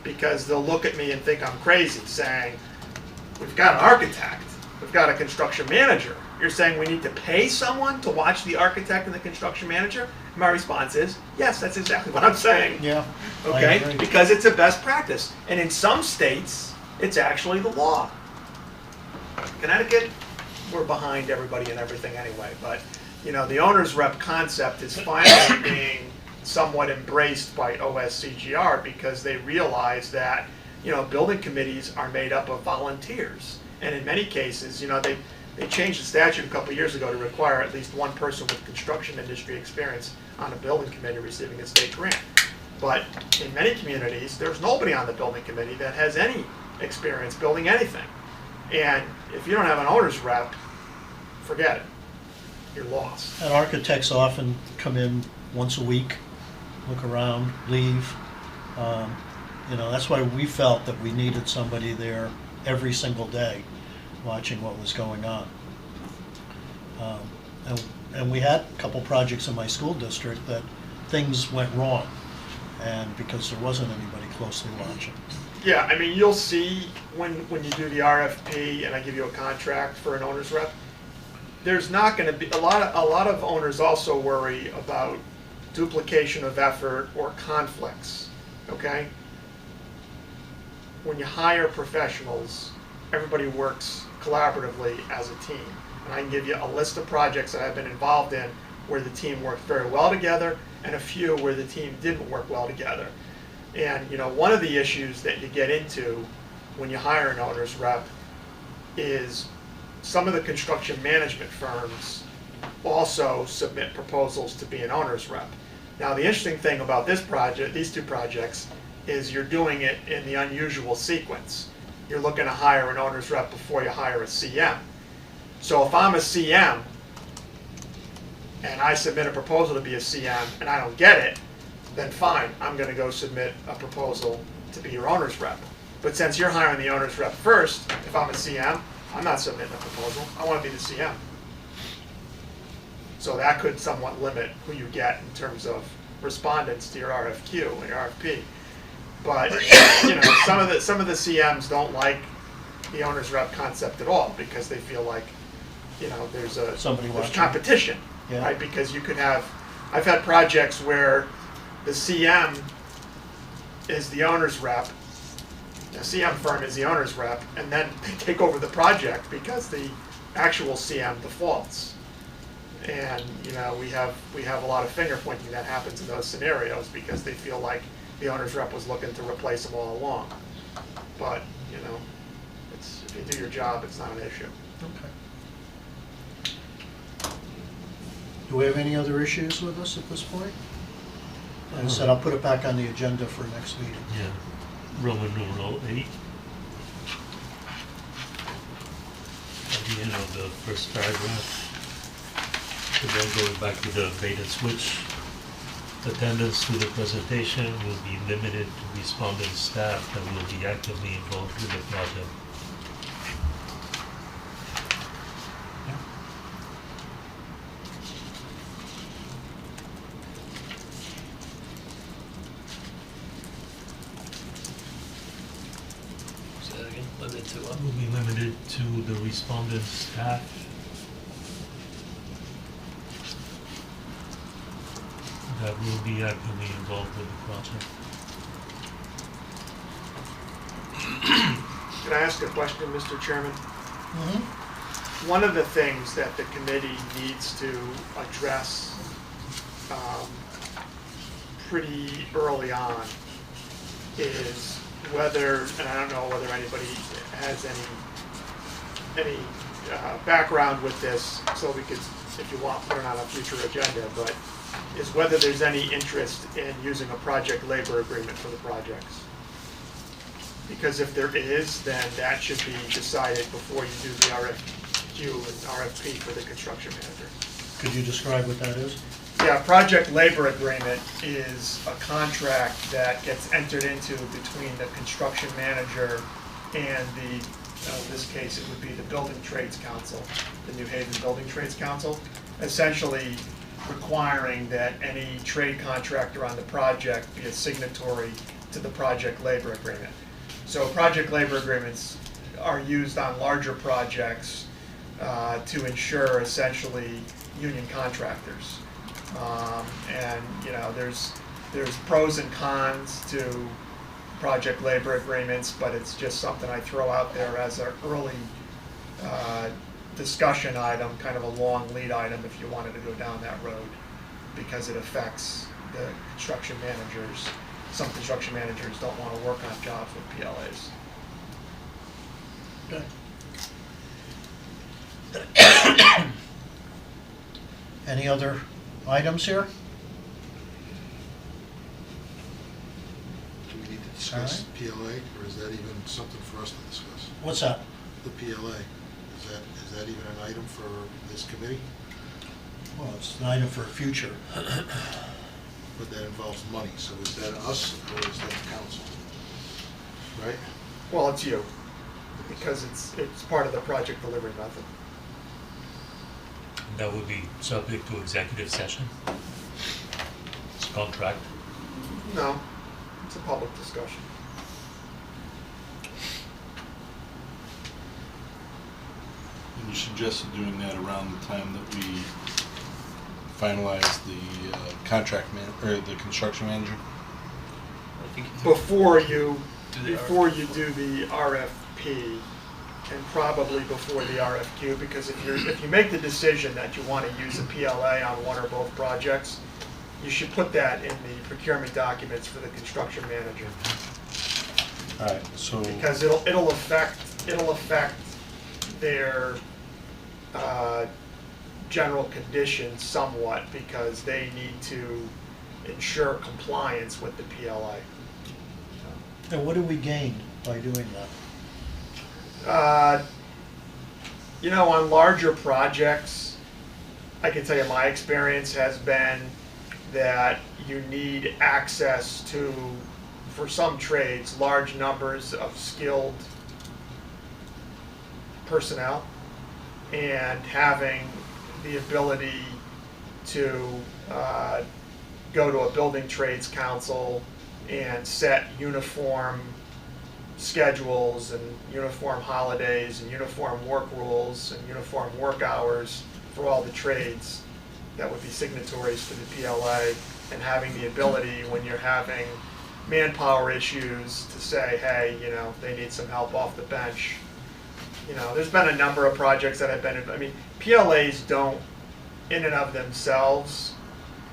because they'll look at me and think I'm crazy, saying, we've got an architect, we've got a construction manager. You're saying we need to pay someone to watch the architect and the construction manager? My response is, yes, that's exactly what I'm saying. Yeah. I Okay? agree. Because it's a best practice. And in some states, it's actually the law. Connecticut, we're behind everybody and everything anyway, but you know, the owner's rep concept is finally being somewhat embraced by OSCGR because they realize that, you know, building committees are made up of volunteers. And in many cases, you know, they changed the statute a couple of years ago to require at least one person with construction industry experience on a building committee receiving a state grant. But in many communities, there's nobody on the building committee that has any experience building anything. And if you don't have an owner's rep, forget it. You're lost. And architects often come in once a week, look around, leave. You know, that's why we felt that we needed somebody there every single day watching what was going on. And we had a couple projects in my school district that things went wrong, and because there wasn't anybody closely watching. Yeah, I mean, you'll see when you do the RFP and I give you a contract for an owner's rep, there's not going to be a lot of owners also worry about duplication of effort or conflicts. Okay, when you hire professionals, everybody works collaboratively as a team, and I can give you a list of projects that I've been involved in where the team worked very well together and a few where the team didn't work well together. And you know, one of the issues that you get into when you hire an owner's rep is some of the construction management firms also submit proposals to be an owner's rep. Now, the interesting thing about this project, these two projects, is you're doing it in the unusual sequence. You're looking to hire an owner's rep before you hire a CM. So if I'm a CM and I submit a proposal to be a CM and I don't get it, then fine, I'm going to go submit a proposal to be your owner's rep. But since you're hiring the owner's rep first, if I'm a CM, I'm not submitting a proposal. I want to be the CM. So that could somewhat limit who you get in terms of respondents to your RFQ or your RFP. But you know, some of the CMs don't like the owner's rep concept at all because they feel like, you know, there's competition, Yeah. right? Because you could have, I've had projects where the CM is the owner's rep, the CM firm is the owner's rep, and then they take over the project because the actual CM defaults. And you know, we have a lot of finger pointing that happens in those scenarios because they feel like the owner's rep was looking to replace them all along. But you know, it's, if you do your job, it's not an issue. Okay. Do we have any other issues with us at this point? Like I said, I'll put it back on the agenda for next meeting. Yeah, Roman numeral 8. At the end of the first paragraph. So then going back to the bait and switch, attendance to the presentation will be limited to respondent staff that will be actively involved in the project. Say that again, limited to what? Will be limited to the respondent staff that will be actively involved with the project. Can I ask a question, Mr. Chairman? one of the things that the committee needs to address pretty early on is whether, and I don't know whether anybody has any background with this, so we could, if you want, put it on a future agenda, but is whether there's any interest in using a project labor agreement for the projects. Because if there is, then that should be decided before you do the RFQ and RFP for the construction manager. Could you describe what that is? Yeah, project labor agreement is a contract that gets entered into between the construction manager and the, in this case, it would be the Building Trades Council, the New Haven Building Trades Council, essentially requiring that any trade contractor on the project be a signatory to the project labor agreement. So project labor agreements are used on larger projects to ensure essentially union contractors. And you know, there's pros and cons to project labor agreements, but it's just something I throw out there as an early discussion item, kind of a long lead item if you wanted to go down that road, because it affects the construction managers. Some construction managers don't want to work on jobs with PLAs. Okay. Any other items here? Do we need to discuss PLA, or is that even something for us to discuss? What's that? The PLA, is that even an item for this committee? Well, it's an item for future. But that involves money, so is that us or is that the council? Right? Well, it's you, because it's part of the project delivery method. That would be subject to executive session? It's a contract. No, it's a public discussion. And you suggested doing that around the time that we finalize the contract or the construction manager? I think Before you Do the do the RFP, and probably before the RFQ, because if you make the decision that you want to use a PLA on one or both projects, you should put that in the procurement documents for the construction manager, All right, so because it'll affect their general conditions somewhat, because they need to ensure compliance with the PLA. And what do we gain by doing that? You know, on larger projects, I can tell you my experience has been that you need access to, for some trades, large numbers of skilled personnel, and having the ability to go to a building trades council and set uniform schedules and uniform holidays and uniform work rules and uniform work hours for all the trades that would be signatories to the PLA, and having the ability, when you're having manpower issues, to say, hey, you know, they need some help off the bench. You know, there's been a number of projects that I've been in. I mean, PLAs don't, in and of themselves,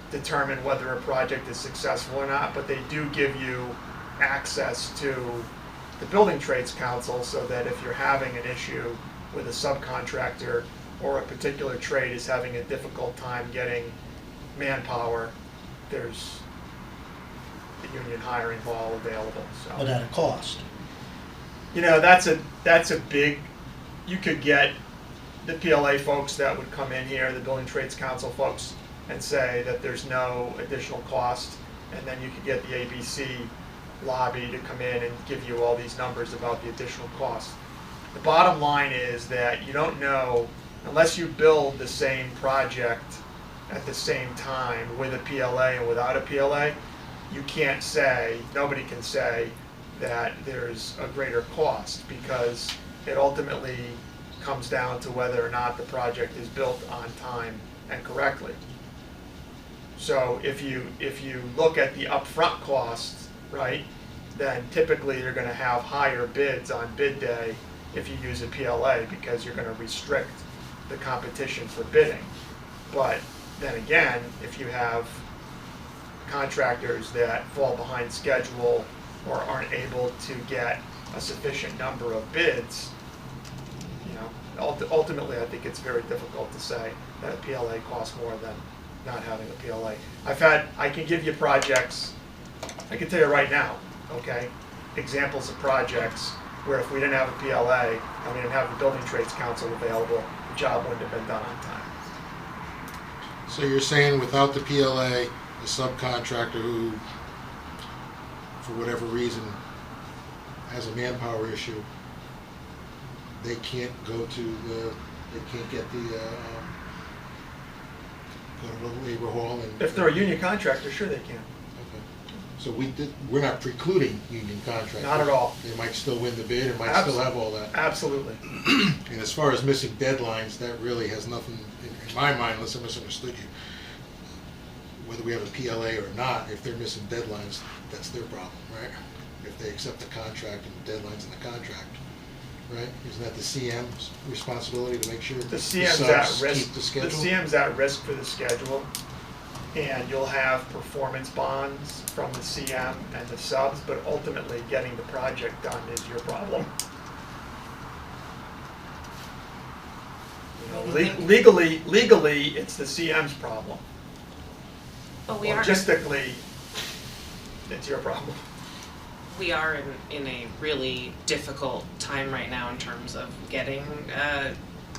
determine whether a project is successful or not, but they do give you access to the Building Trades Council, so that if you're having an issue with a subcontractor, or a particular trade is having a difficult time getting manpower, there's the union hiring hall available, so. But at a cost. You know, that's a big, you could get the PLA folks that would come in here, the Building Trades Council folks, and say that there's no additional cost, and then you could get the ABC lobby to come in and give you all these numbers about the additional cost. The bottom line is that you don't know, unless you build the same project at the same time with a PLA and without a PLA, you can't say, nobody can say that there's a greater cost, because it ultimately comes down to whether or not the project is built on time and correctly. So if you look at the upfront costs, right, then typically you're going to have higher bids on bid day if you use a PLA, because you're going to restrict the competition for bidding. But then again, if you have contractors that fall behind schedule or aren't able to get a sufficient number of bids, you know, ultimately, I think it's very difficult to say that a PLA costs more than not having a PLA. I can give you projects, I can tell you right now, okay, examples of projects where if we didn't have a PLA and we didn't have the Building Trades Council available, the job wouldn't have been done on time. So you're saying without the PLA, the subcontractor who, for whatever reason, has a manpower issue, they can't go to the, they can't get the, go to the labor hall and... If they're a union contractor, sure they can. Okay. So we're not precluding union contractors? Not at all. They might still win the bid and might still have all that? Absolutely. And as far as missing deadlines, that really has nothing, in my mind, unless I misunderstood you, whether we have a PLA or not, if they're missing deadlines, that's their problem, right? If they accept the contract and the deadlines in the contract, right? Isn't that the CM's responsibility to make sure The CM's at subs risk. keep the schedule? CM's at risk for the schedule, and you'll have performance bonds from the CM and the subs, but ultimately getting the project done is your problem. You know, legally, it's the CM's problem. But we are, Logistically, it's your problem. we are in a really difficult time right now in terms of getting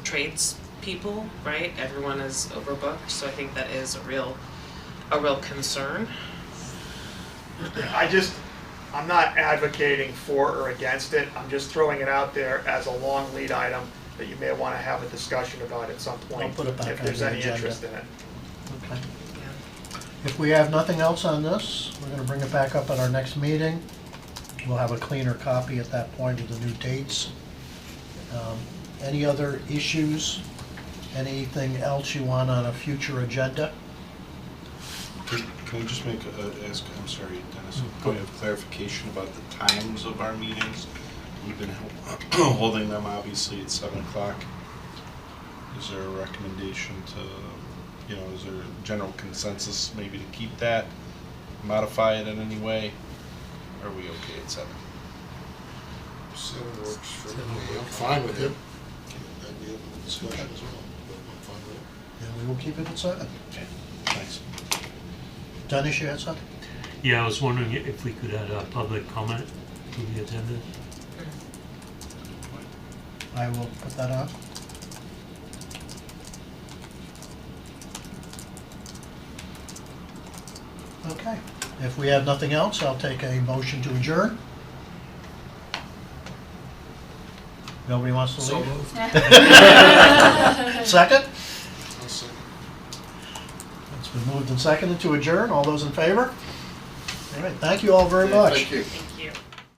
trades people, right? Everyone is overbooked, so I think that is a real concern. I'm not advocating for or against it. I'm just throwing it out there as a long lead item that you may want to have a discussion about at some point. I'll put it back if on there's the any agenda. interest in it. Okay. Yeah. If we have nothing else on this, we're gonna bring it back up at our next meeting. We'll have a cleaner copy at that point of the new dates. Any other issues? Anything else you want on a future agenda? Can we just make ask, I'm sorry, Dennis, can we have clarification about the times of our meetings? We've been holding them obviously at 7 o'clock. Is there a recommendation to, is there a general consensus maybe to keep that, modify it in any way? Or are we okay at 7? 7 works for me. I'm fine with it. That'd be open to discussion as well, but I'm fine with it. And we will keep it at 7. Okay, thanks. Dennis, you had something? Yeah, I was wondering if we could add a public comment to the agenda. I will put that on. Okay, if we have nothing else, I'll take a motion to adjourn. Nobody wants to leave? Second? I'll second. It's been moved and seconded to adjourn. All those in favor? All right, thank you all very much. Thank you. Thank you.